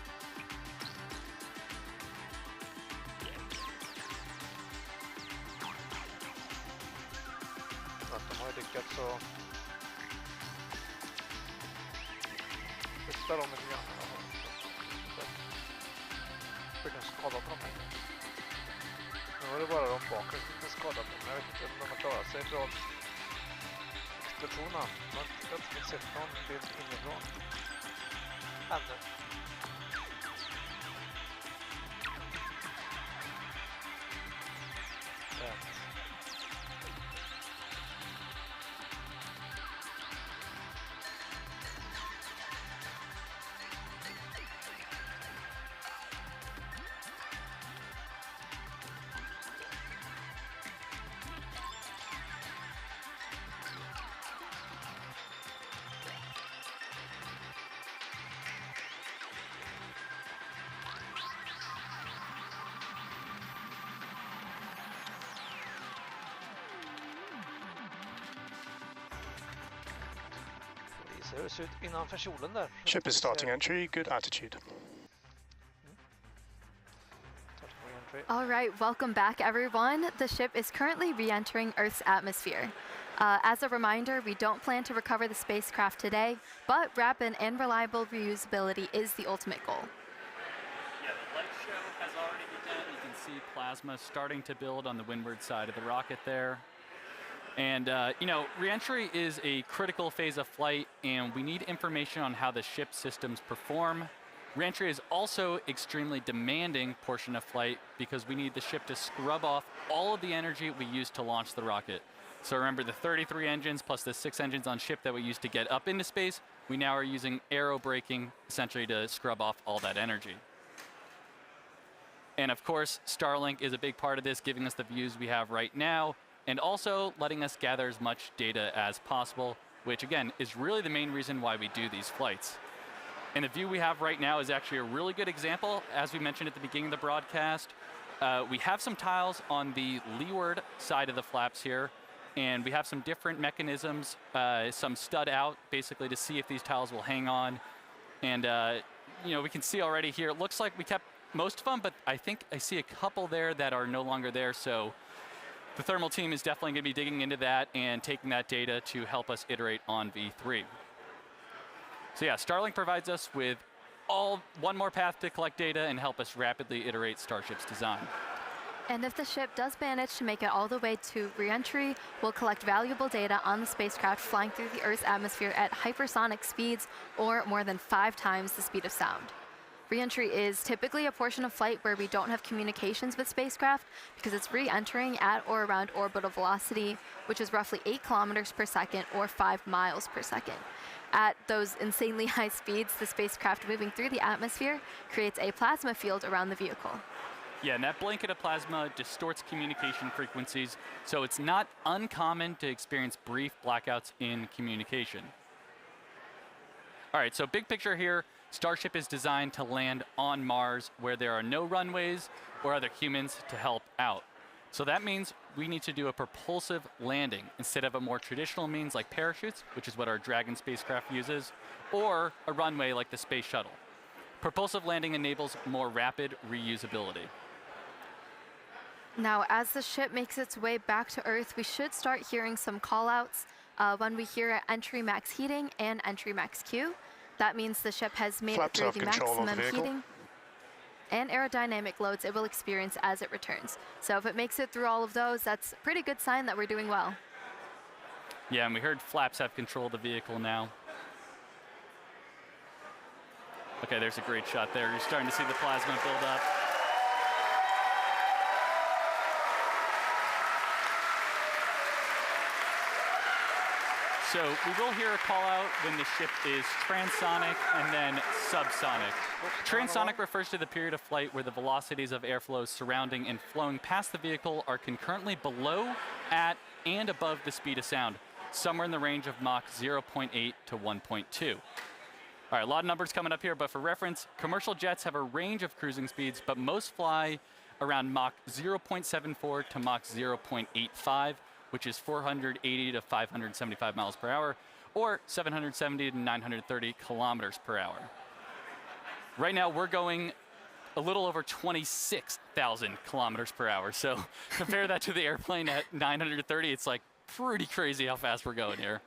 Att de har lyckats att flytta dem lite grann. För den skadar på dem. Nu var det bara de bakåt som skadade dem. Jag vet inte om de har klarat sig från explosionen. Man har inte sett någon bild inifrån. Ännu. Hur det ser ut innanför kjolen där. Ship is starting entry, good attitude. All right, welcome back, everyone. The ship is currently re-entering Earth's atmosphere. As a reminder, we don't plan to recover the spacecraft today, but rapid and reliable reusability is the ultimate goal. Yeah, the light show has already begun. You can see plasma starting to build on the windward side of the rocket there. And, you know, re-entry is a critical phase of flight, and we need information on how the ship systems perform. Re-entry is also extremely demanding portion of flight because we need the ship to scrub off all of the energy we used to launch the rocket. So remember the 33 engines plus the 6 engines on ship that we used to get up into space, we now are using aerobraking essentially to scrub off all that energy. And of course, Starlink is a big part of this, giving us the views we have right now, and also letting us gather as much data as possible, which again is really the main reason why we do these flights. And the view we have right now is actually a really good example. As we mentioned at the beginning of the broadcast, we have some tiles on the leeward side of the flaps here, and we have some different mechanisms, some stud out, basically to see if these tiles will hang on. And you know, we can see already here, it looks like we kept most of them, but I think I see a couple there that are no longer there. So the thermal team is definitely going to be digging into that and taking that data to help us iterate on V3. So yeah, Starlink provides us with one more path to collect data and help us rapidly iterate Starship's design. And if the ship does manage to make it all the way to re-entry, we'll collect valuable data on the spacecraft flying through the Earth's atmosphere at hypersonic speeds, or more than 5 times the speed of sound. Re-entry is typically a portion of flight where we don't have communications with spacecraft because it's re-entering at or around orbital velocity, which is roughly 8 kilometers per second or 5 miles per second. At those insanely high speeds, the spacecraft moving through the atmosphere creates a plasma field around the vehicle. Yeah, and that blanket of plasma distorts communication frequencies, so it's not uncommon to experience brief blackouts in communication. All right, so big picture here, Starship is designed to land on Mars where there are no runways or other humans to help out. So that means we need to do a propulsive landing instead of a more traditional means like parachutes, which is what our Dragon spacecraft uses, or a runway like the Space Shuttle. Propulsive landing enables more rapid reusability. Now, as the ship makes its way back to Earth, we should start hearing some callouts when we hear entry max heating and entry max Q. That means the ship has made it through the maximum heating and aerodynamic loads it will experience as it returns. So if it makes it through all of those, that's a pretty good sign that we're doing well. Yeah, and we heard flaps have control of the vehicle now. Okay, there's a great shot there. You're starting to see the plasma build up. So we will hear a call out when the ship is transonic and then subsonic. Transonic refers to the period of flight where the velocities of airflows surrounding and flowing past the vehicle are concurrently below, at, and above the speed of sound, somewhere in the range of Mach 0.8 to 1.2. All right, a lot of numbers coming up here, but for reference, commercial jets have a range of cruising speeds, but most fly around Mach 0.74 to Mach 0.85, which is 480 to 575 miles per hour, or 770 to 930 kilometers per hour. Right now, we're going a little over 26,000 kilometers per hour. So compare that to the airplane at 930, it's like pretty crazy how fast we're going here.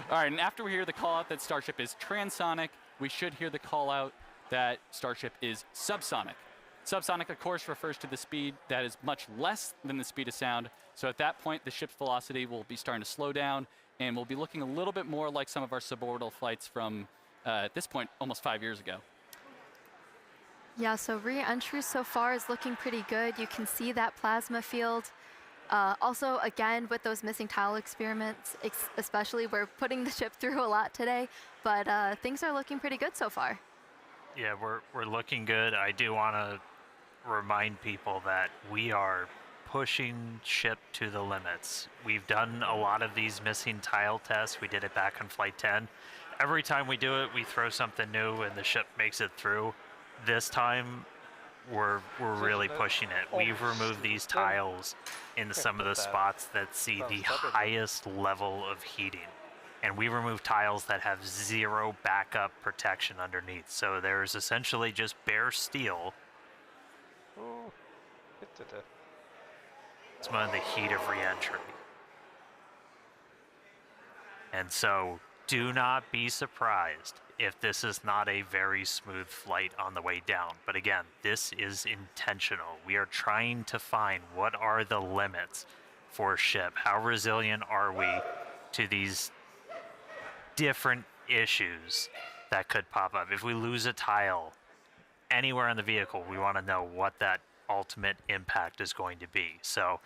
All right, and after we hear the call out that Starship is transonic, we should hear the call out that Starship is subsonic. Subsonic, of course, refers to the speed that is much less than the speed of sound. So at that point, the ship's velocity will be starting to slow down, and we'll be looking a little bit more like some of our suborbital flights from, at this point, almost 5 years ago. Yeah, so re-entry so far is looking pretty good. You can see that plasma field. Also, again, with those missing tile experiments, especially, we're putting the ship through a lot today, but things are looking pretty good so far. Yeah, we're looking good. I do want to remind people that we are pushing ship to the limits. We've done a lot of these missing tile tests. We did it back on Flight 10. Every time we do it, we throw something new and the ship makes it through. This time, we're really pushing it. We've removed these tiles in some of the spots that see the highest level of heating. And we remove tiles that have zero backup protection underneath. So there's essentially just bare steel. It's on the heat of re-entry. And so do not be surprised if this is not a very smooth flight on the way down. But again, this is intentional. We are trying to find what are the limits for a ship. How resilient are we to these different issues that could pop up? If we lose a tile anywhere in the vehicle, we want to know what that ultimate impact is going to be. So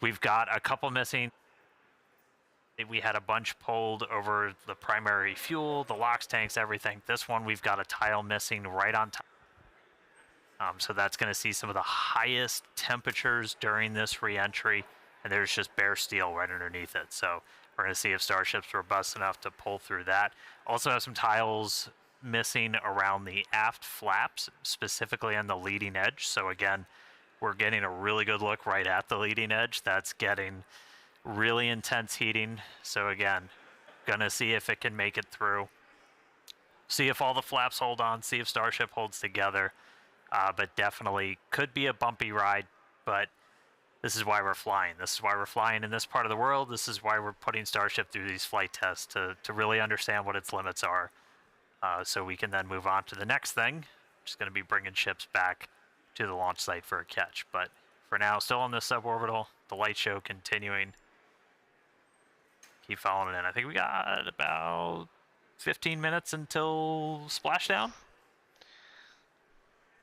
we've got a couple missing. We had a bunch pulled over the primary fuel, the LOX tanks, everything. This one, we've got a tile missing right on top. So that's going to see some of the highest temperatures during this re-entry, and there's just bare steel right underneath it. So we're going to see if Starship's robust enough to pull through that. Also have some tiles missing around the aft flaps, specifically on the leading edge. So again, we're getting a really good look right at the leading edge. That's getting really intense heating. So again, gonna see if it can make it through. See if all the flaps hold on, see if Starship holds together. But definitely could be a bumpy ride, but This is why we're flying. This is why we're flying in this part of the world. This is why we're putting Starship through these flight tests to really understand what its limits are, so we can then move on to the next thing, which is going to be bringing ships back to the launch site for a catch. But for now, still on this suborbital, the light show continuing. Keep following it in. I think we got about 15 minutes until splashdown.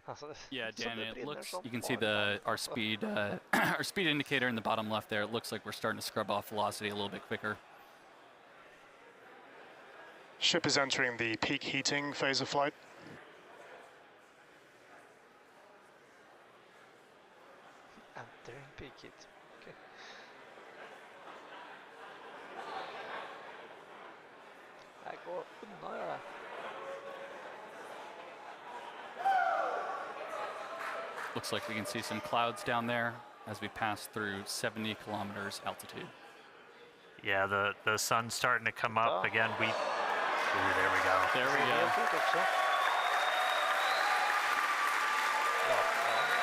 Alltså, Yeah, som Dan, det it brinner looks, som you can see bara. our speed our speed indicator in the bottom left there. It looks like we're starting to scrub off velocity a little bit quicker. Ship is entering the peak heating phase of flight. Entering peak heat. Okay. Jag går undan det. Looks like we can see some clouds down there as we pass through 70 kilometers altitude. Yeah, the sun's starting to come up again. Ooh, there we go. There we go. Helt ut också. Ja,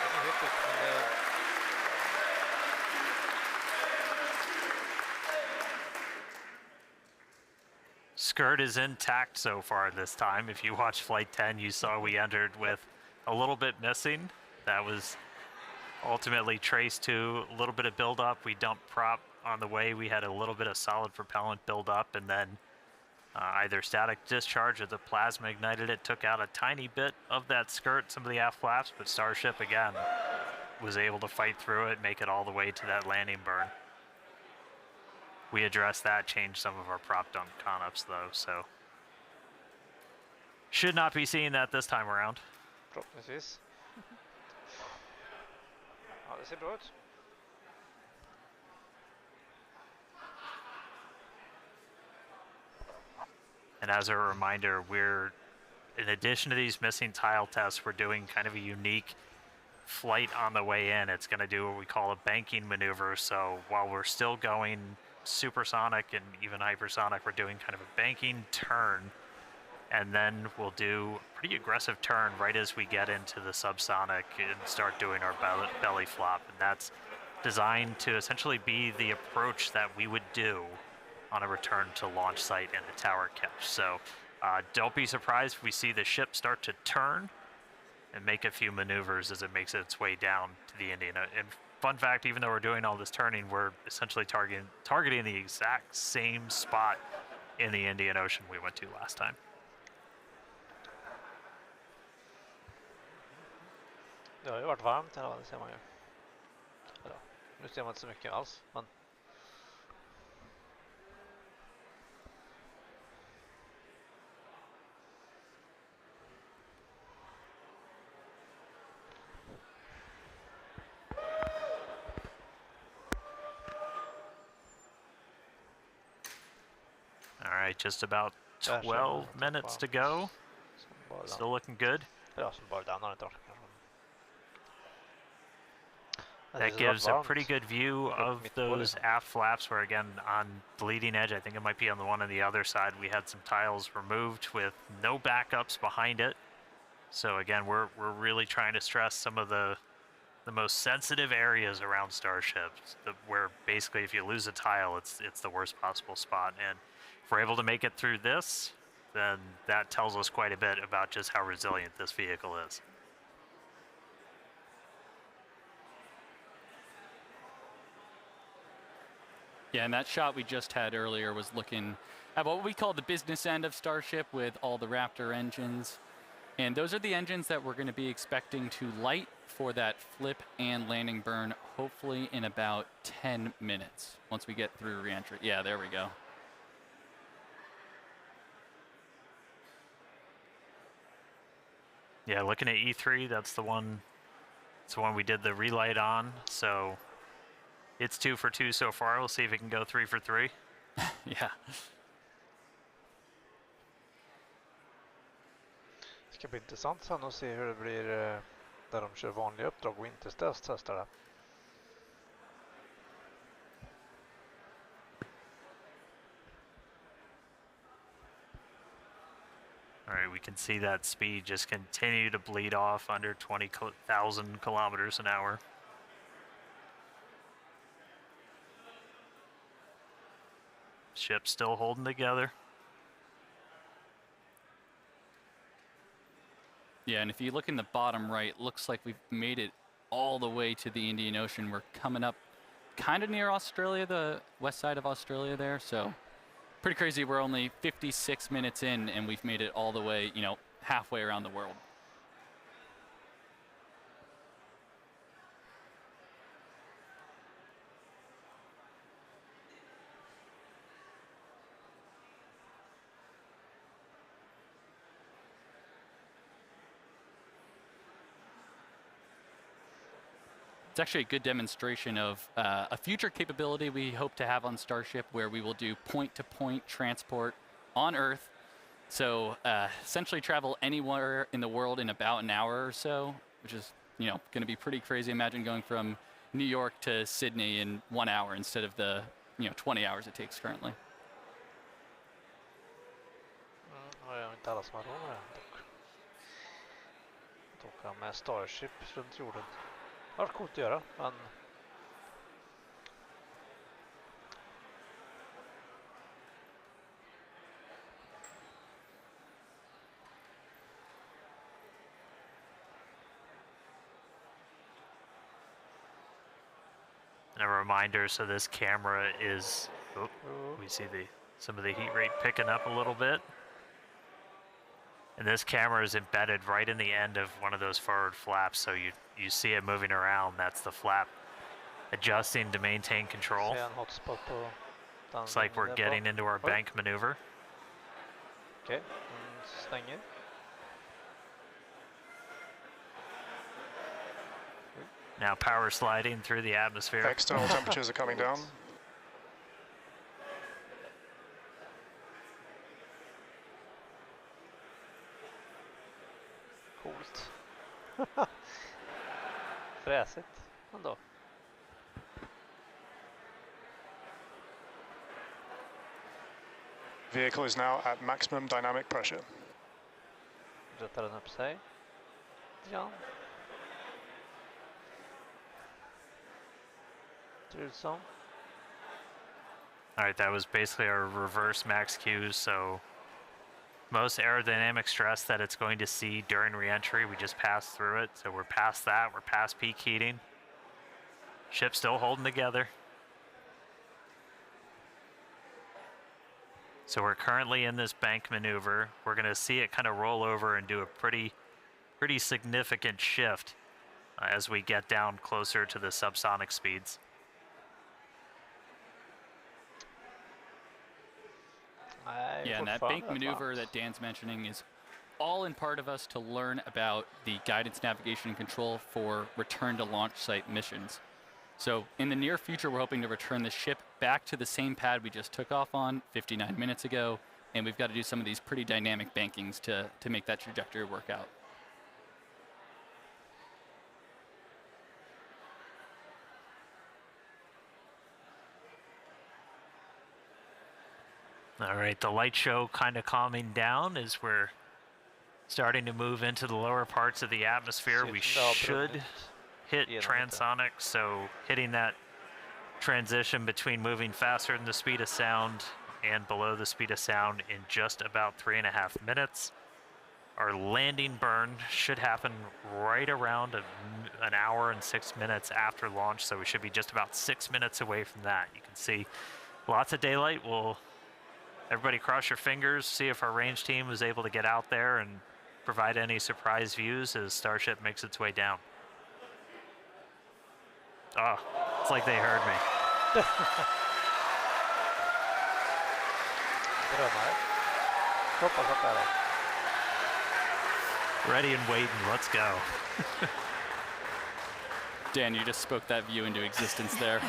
det ser helt ut. Men det... Skirt is intact so far this time. If you watched Flight 10, you saw we entered with a little bit missing. That was ultimately traced to a little bit of buildup. We dumped prop on the way. We had a little bit of solid propellant buildup, and then either static discharge or the plasma ignited it, took out a tiny bit of that skirt, some of the aft flaps, but Starship, again, was able to fight through it, make it all the way to that landing burn. We addressed that, changed some of our prop dump con-ups, though, so should not be seeing that this time around. Förhoppningsvis. Ja, det ser bra ut. And as a reminder, we're, in addition to these missing tile tests, we're doing kind of a unique flight on the way in. It's going to do what we call a banking maneuver. So while we're still going supersonic and even hypersonic, we're doing kind of a banking turn. And then we'll do a pretty aggressive turn right as we get into the subsonic and start doing our belly flop. And that's designed to essentially be the approach that we would do on a return to launch site and the tower catch. So don't be surprised if we see the ship start to turn and make a few maneuvers as it makes its way down to the Indian. And fun fact, even though we're doing all this turning, we're essentially targeting the exact same spot in the Indian Ocean we went to last time. Det har ju varit varmt här, det ser man ju. Eller, nu ser man inte så mycket alls, men... All right, just about 12 minutes to go. Still looking good. Ja, som bara den har inte varit kanske. That gives a pretty good view of those aft flaps where, again, on the leading edge, I think it might be on the one on the other side, we had some tiles removed with no backups behind it. So again, we're really trying to stress some of the most sensitive areas around Starships, where basically if you lose a tile, it's the worst possible spot. And if we're able to make it through this, then that tells us quite a bit about just how resilient this vehicle is. Yeah, and that shot we just had earlier was looking at what we call the business end of Starship with all the Raptor engines. And those are the engines that we're going to be expecting to light for that flip and landing burn, hopefully in about 10 minutes once we get through reentry. Yeah, there we go. Yeah, looking at E3, that's the one we did the relight on. So it's 2 for 2 so far. We'll see if it can go 3 for 3. Yeah. Det ska bli intressant sen att se hur det blir där de kör vanliga uppdrag och inte testar det. All right, we can see that speed just continue to bleed off under 20,000 kilometers an hour. Ship still holding together. Yeah, and if you look in the bottom right, looks like we've made it all the way to the Indian Ocean. We're coming up kind of near Australia, the west side of Australia there. So pretty crazy. We're only 56 minutes in, and we've made it all the way, you know, halfway around the world. It's actually a good demonstration of a future capability we hope to have on Starship, where we will do point-to-point transport on Earth. So essentially travel anywhere in the world in about an hour or so, which is, you know, going to be pretty crazy. Imagine going from New York to Sydney in 1 hour instead of the, you know, 20 hours it takes currently. Ja, jag har inte alla som har råd med det dock. Att åka med Starship runt jorden. Det har varit coolt att göra, men And a reminder, so this camera is, we see some of the heat rate picking up a little bit. And this camera is embedded right in the end of one of those forward flaps, so you see it moving around. That's the flap adjusting to maintain control. ser jag en hotspot på den Looks like we're där getting bak. into our Oj, bank maneuver. okej, stänger. Now power sliding through the atmosphere. External temperatures are coming down. Coolt. Fräsigt ändå. Vehicle is now at maximum dynamic pressure. Rättar den upp sig. Ja. Ser ut som. All right, that was basically our reverse max Q, so most aerodynamic stress that it's going to see during reentry, we just passed through it. So we're past that, we're past peak heating. Ship still holding together. So we're currently in this bank maneuver. We're gonna see it kind of roll over and do a pretty significant shift as we get down closer to the subsonic speeds. Yeah, and that bank maneuver that Dan's mentioning is all in part of us to learn about the guidance, navigation, and control for return to launch site missions. So in the near future, we're hoping to return the ship back to the same pad we just took off on 59 minutes ago, and we've got to do some of these pretty dynamic bankings to make that trajectory work out. All right, the light show kind of calming down as we're starting to move into the lower parts of the atmosphere. We should hit transonic, so hitting that transition between moving faster than the speed of sound and below the speed of sound in just about 3.5 minutes. Our landing burn should happen right around an hour and 6 minutes after launch, so we should be just about 6 minutes away from that. You can see lots of daylight. Everybody cross your fingers, see if our range team was able to get out there and provide any surprise views as Starship makes its way down. Oh, it's like they heard me. Ready and waiting, let's go. Dan, you just spoke that view into existence there.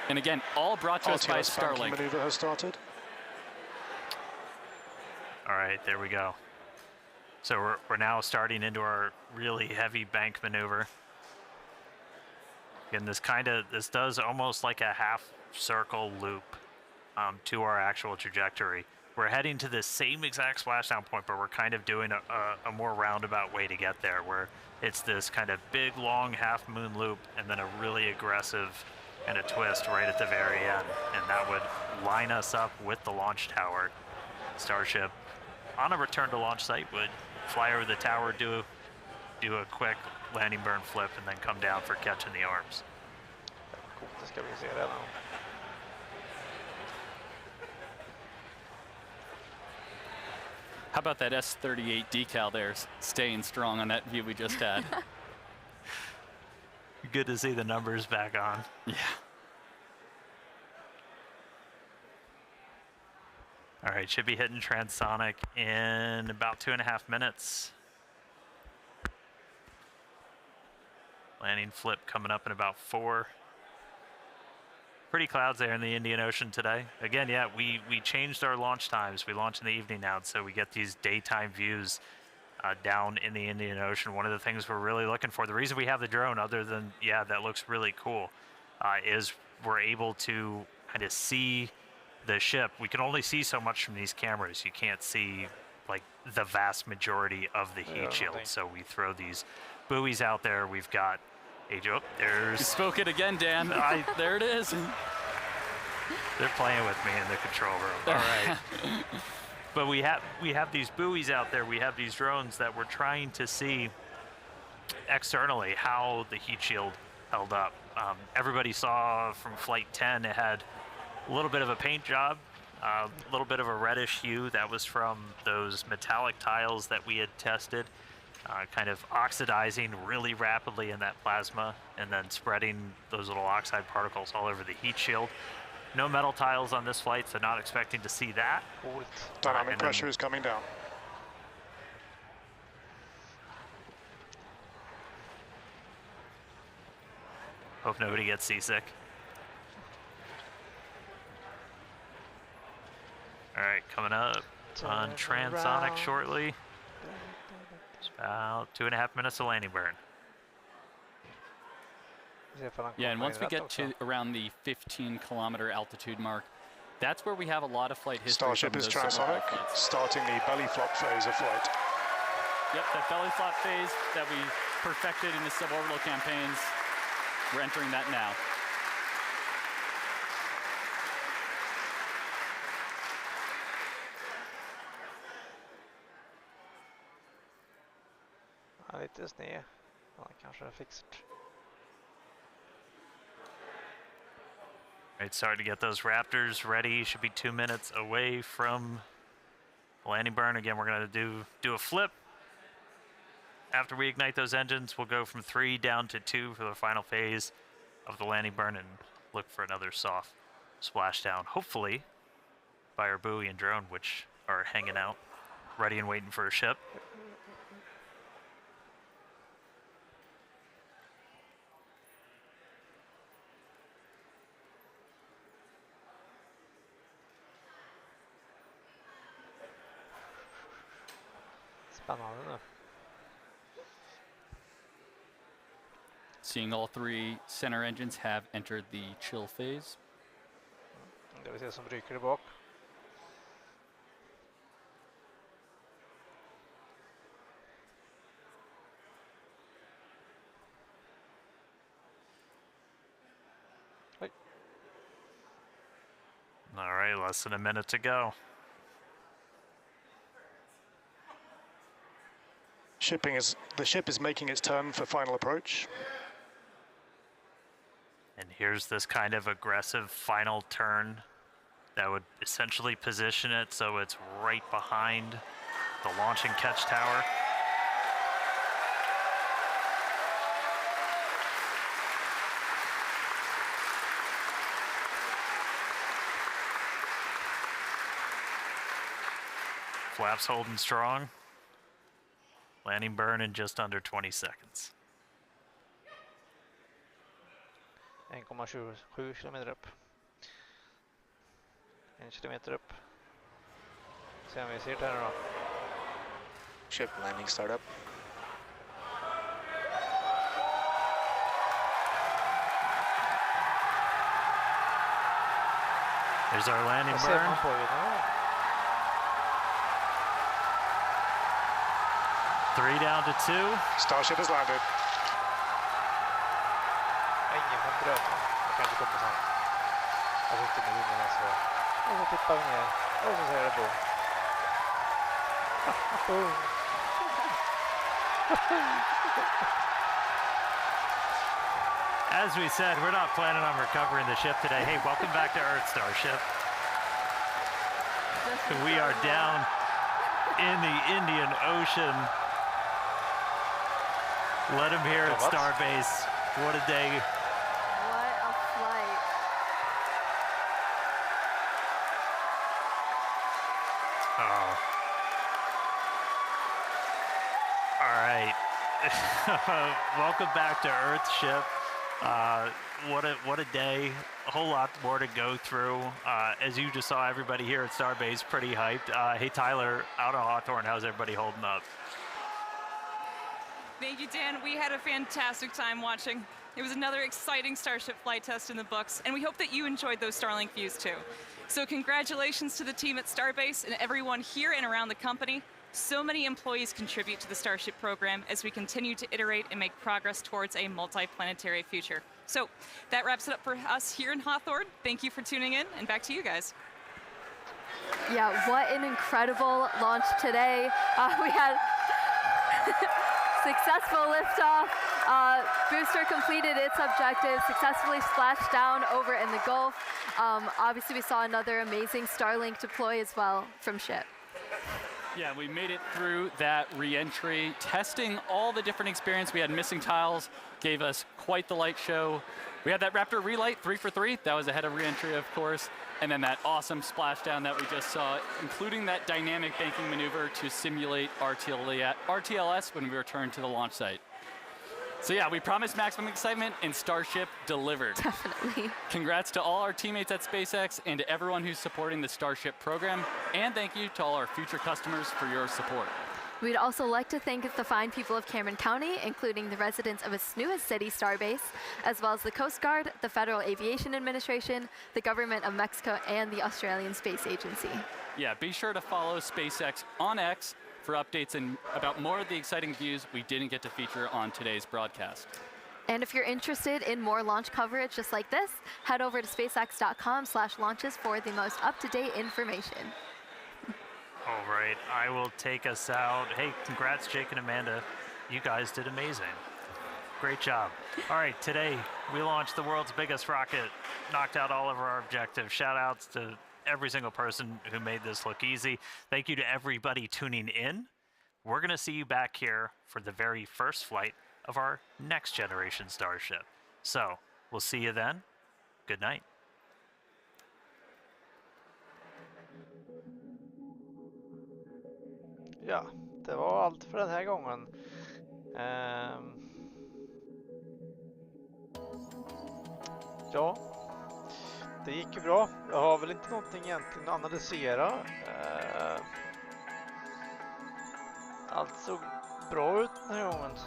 And again, all brought to us by Starlink. Maneuver has started. All right, there we go. So we're now starting into our really heavy bank maneuver. Again, this does almost like a half circle loop to our actual trajectory. We're heading to the same exact splashdown point, but we're kind of doing a more roundabout way to get there, where it's this kind of big, long half moon loop and then a really aggressive and a twist right at the very end, and that would line us up with the launch tower. Starship, on a return to launch site, would fly over the tower, do a quick landing burn flip, and then come down for catching the arms. Coolt, det ska vi se redan. How about that S38 decal there, staying strong on that view we just had? Good to see the numbers back on. Yeah. All right, should be hitting transonic in about 2.5 minutes. Landing flip coming up in about 4. Pretty clouds there in the Indian Ocean today. Again, yeah, we changed our launch times. We launch in the evening now, so we get these daytime views down in the Indian Ocean. One of the things we're really looking for, the reason we have the drone, other than, yeah, that looks really cool, is we're able to kind of see the ship. We can only see so much from these cameras. You can't see like the vast majority of the heat shield. So we throw these buoys out there. We've got oh, there's. You spoke it again, Dan. There it is. They're playing with me in the control room. All right. But we have these buoys out there. We have these drones that we're trying to see externally how the heat shield held up. Everybody saw from Flight 10, it had a little bit of a paint job, a little bit of a reddish hue. That was from those metallic tiles that we had tested, kind of oxidizing really rapidly in that plasma and then spreading those little oxide particles all over the heat shield. No metal tiles on this flight, so not expecting to see that. Dynamic pressure is coming down. Hope nobody gets seasick. All right, coming up on transonic shortly. It's about 2.5 minutes of landing burn. Yeah, and once we get to around the 15-kilometer altitude mark, that's where we have a lot of flight history. Starship is transonic, starting the belly flop phase of flight. Yep, that belly flop phase that we perfected in the suborbital campaigns, we're entering that now. Lite sned. Ja, kanske är fixat. Right, starting to get those Raptors ready. Should be 2 minutes away from landing burn. Again, we're going to do a flip. After we ignite those engines, we'll go from 3 down to 2 for the final phase of the landing burn and look for another soft splashdown, hopefully by our buoy and drone, which are hanging out, ready and waiting for a ship. Spännande nu. Seeing all 3 center engines have entered the chill phase. Det vill se som ryker det bak. Oj. All right, less than a minute to go. The ship is making its turn for final approach. And here's this kind of aggressive final turn that would essentially position it so it's right behind the launch and catch tower. Flaps holding strong. Landing burn in just under 20 seconds. 1,27 kilometer upp. 1 kilometer upp. Se om vi ser det här då. Ship landing startup. There's our landing Vad ser burn. man på det? 3 down to 2. Starship has landed. Ingen från drömmen. kanske kommer sen. Jag tyckte med himlen så. Och så tippar vi ner. Och så säger det boom. Boom. As we said, we're not planning on recovering the ship today. Hey, welcome back to Earth, Starship. We are down in the Indian Ocean. Let him hear at Starbase. What a day. What a flight. Oh. All right. Welcome back to Earth, ship. What a day. A whole lot more to go through. As you just saw, everybody here at Starbase pretty hyped. Hey, Tyler, out of Hawthorne, how's everybody holding up? Thank you, Dan. We had a fantastic time watching. It was another exciting Starship flight test in the books, and we hope that you enjoyed those Starlink views too. So congratulations to the team at Starbase and everyone here and around the company. So many employees contribute to the Starship program as we continue to iterate and make progress towards a multi-planetary future. So that wraps it up for us here in Hawthorne. Thank you for tuning in, and back to you guys. Yeah, what an incredible launch today. We had successful liftoff. Booster completed its objective, successfully splashed down over in the Gulf. Obviously, we saw another amazing Starlink deploy as well from ship. Yeah, we made it through that re-entry, testing all the different experience. We had missing tiles, gave us quite the light show. We had that Raptor relight, 3 for 3. That was ahead of re-entry, of course. And then that awesome splashdown that we just saw, including that dynamic banking maneuver to simulate RTLS when we returned to the launch site. So yeah, we promised maximum excitement, and Starship delivered. Definitely. Congrats to all our teammates at SpaceX and to everyone who's supporting the Starship program. And thank you to all our future customers for your support. We'd also like to thank the fine people of Cameron County, including the residents of its newest city, Starbase, as well as the Coast Guard, the Federal Aviation Administration, the Government of Mexico, and the Australian Space Agency. Yeah, be sure to follow SpaceX on X for updates and about more of the exciting views we didn't get to feature on today's broadcast. And if you're interested in more launch coverage just like this, head over to spacex.com/launches for the most up-to-date information. All right, I will take us out. Hey, congrats, Jake and Amanda. You guys did amazing. Great job. All right, today we launched the world's biggest rocket, knocked out all of our objectives. Shout outs to every single person who made this look easy. Thank you to everybody tuning in. We're going to see you back here for the very first flight of our next generation Starship. So we'll see you then. Good night. Ja, det var allt för den här gången. Ja, det gick ju bra. Jag har väl inte någonting egentligen att analysera. Allt såg bra ut den här gången.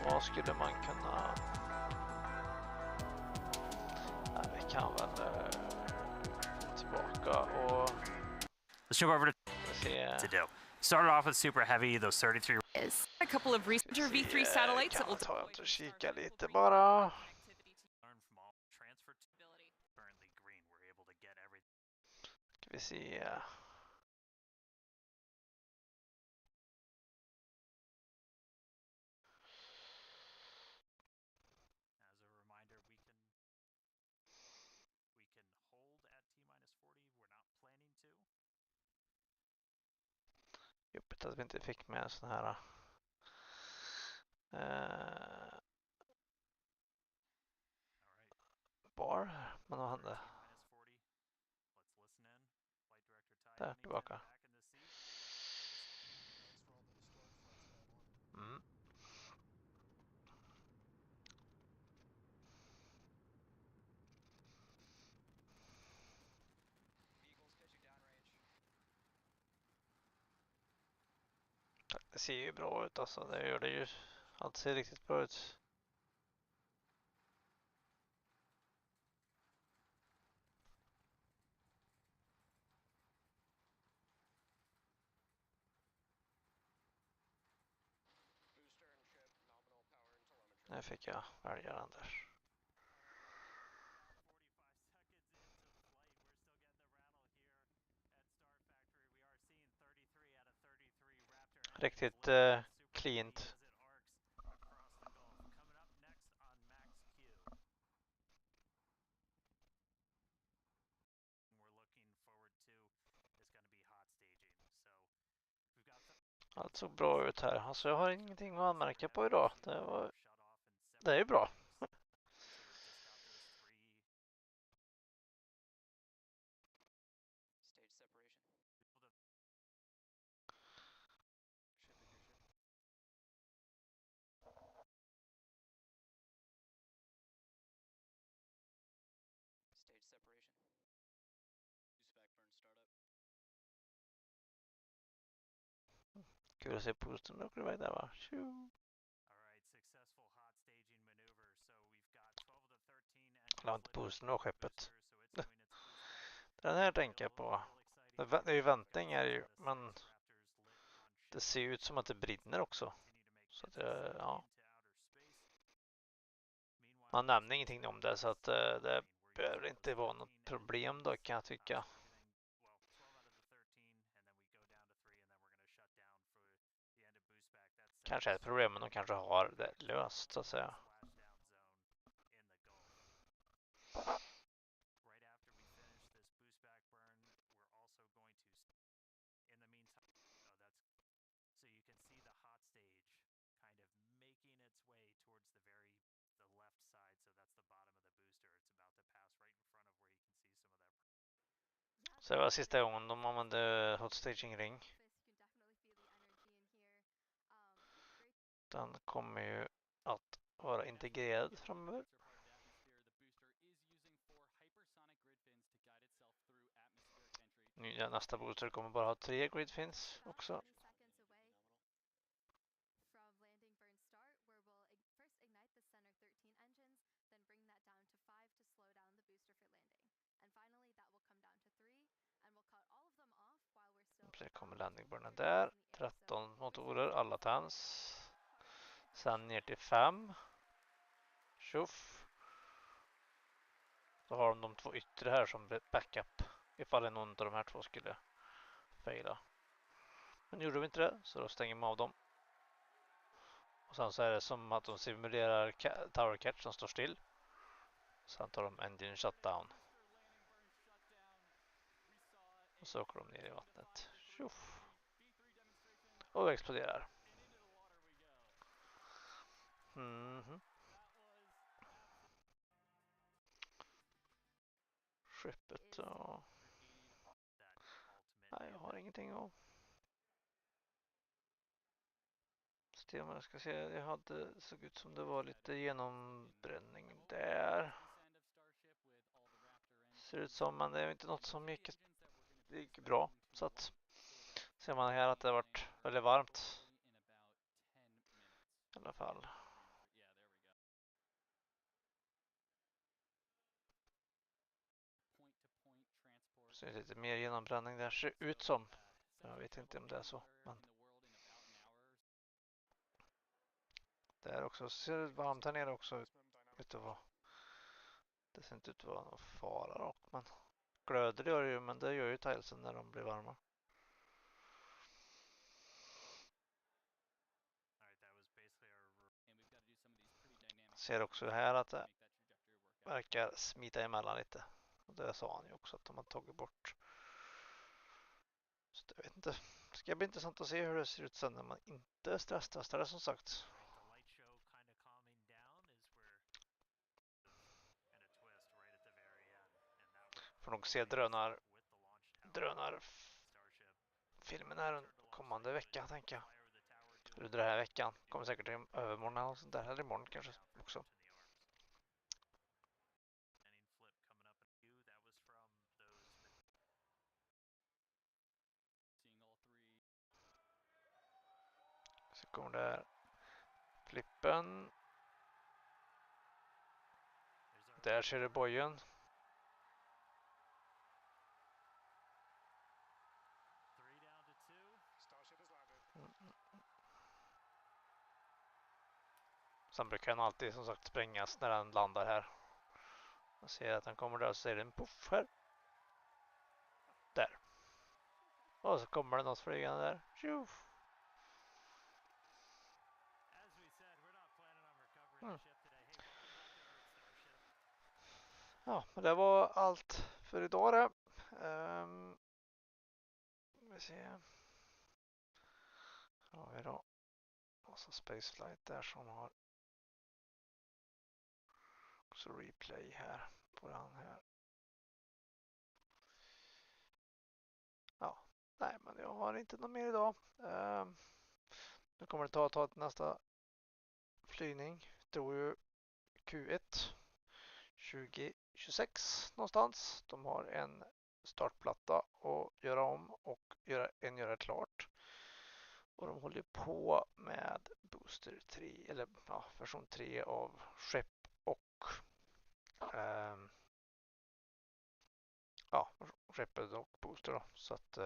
Vad skulle man kunna... Vi kan väl tillbaka och... Let's jump over to do. Started off with super heavy, those 33 Is A couple of researcher V3 satellites that will ta och kika lite bara. Ska vi se. Jobbigt att vi inte fick med en sån här bar. Men vad hände? Där, tillbaka. Mm. Det ser ju bra ut alltså, det gör det ju. Allt ser riktigt bra ut. Nu fick jag välja den där. Riktigt cleant. Allt såg bra ut här. Alltså jag har ingenting att anmärka på idag. Det är ju bra. Kul att se boostern åker iväg där, va? Eller inte boostern och skeppet. Den här tänker jag på. Det är ju väntning är ju, men det ser ut som att det brinner också. Så att ja. Man nämner ingenting om det, så att det behöver inte vara något problem då, kan jag tycka. Kanske är ett problem, men de kanske har det löst, så att säga. Så det var sista gången de använde hot staging ring. Den kommer ju att vara integrerad framöver. Nästa booster kommer bara ha 3 grid fins också. Så kommer landingburnen där. 13 motorer, alla tänds. Sen ner till 5. Tjoff. Så har de 2 yttre här som backup. Ifall någon av de här 2 skulle faila. Men gjorde vi inte det, så då stänger man av dem. Och sen så är det som att de simulerar tower catch som står still. Sen tar de engine shutdown. Och så åker de ner i vattnet. Tjoff. Och exploderar. Skeppet och... Nej, jag har ingenting att... Jag ska se, jag hade såg ut som det var lite genombränning där. Ser ut som, men det är inte något som gick bra. Så att ser man här att det har varit väldigt varmt. I alla fall. Så det är lite mer genombränning där, ser ut som. Jag vet inte om det är så, men det är också, ser varmt här nere också. Vet du vad? Det ser inte ut att vara någon fara dock, men glöder gör det ju, men det gör ju tilesen när de blir varma. Ser också här att det verkar smita emellan lite. Och det sa han ju också att de har tagit bort. Så jag vet inte. Det ska bli intressant att se hur det ser ut sen när man inte stresstestar det, som sagt. Får nog se drönarfilmen här kommande vecka, tänker jag. Eller den här veckan. Kommer säkert i övermorgon och sånt där. Eller imorgon kanske också. Så kommer det flippen. Där ser du bojen. Sen brukar den alltid som sagt sprängas när den landar här. Jag ser att den kommer där och så ser den puff här. Där. Och så kommer det något flygande där. Tjuff. Ja, men det var allt för idag det. Vi ser. Ja, vi då. Och så spaceflight där som har också replay här på den här. Ja, nej men jag har inte något mer idag. Nu kommer det ta till nästa flygning. Jag tror ju Q1 2026 någonstans. De har en startplatta att göra om och göra klart. Och de håller på med booster 3 eller ja, version 3 av Skepp och ja, skeppet och booster då. Så att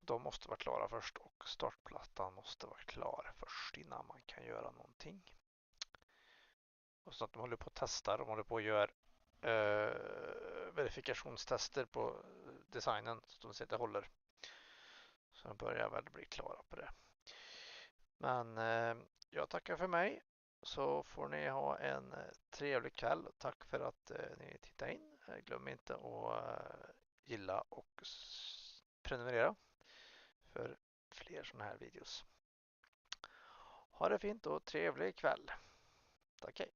de måste vara klara först och startplattan måste vara klar först innan man kan göra någonting. Och så att de håller på att testa, de håller på att göra verifikationstester på designen så de ser att det håller. Så de börjar väl bli klara på det. Men jag tackar för mig så får ni ha en trevlig kväll. Tack för att ni tittade in. Glöm inte att gilla och prenumerera för fler sådana här videos. Ha det fint och trevlig kväll. Tack, hej.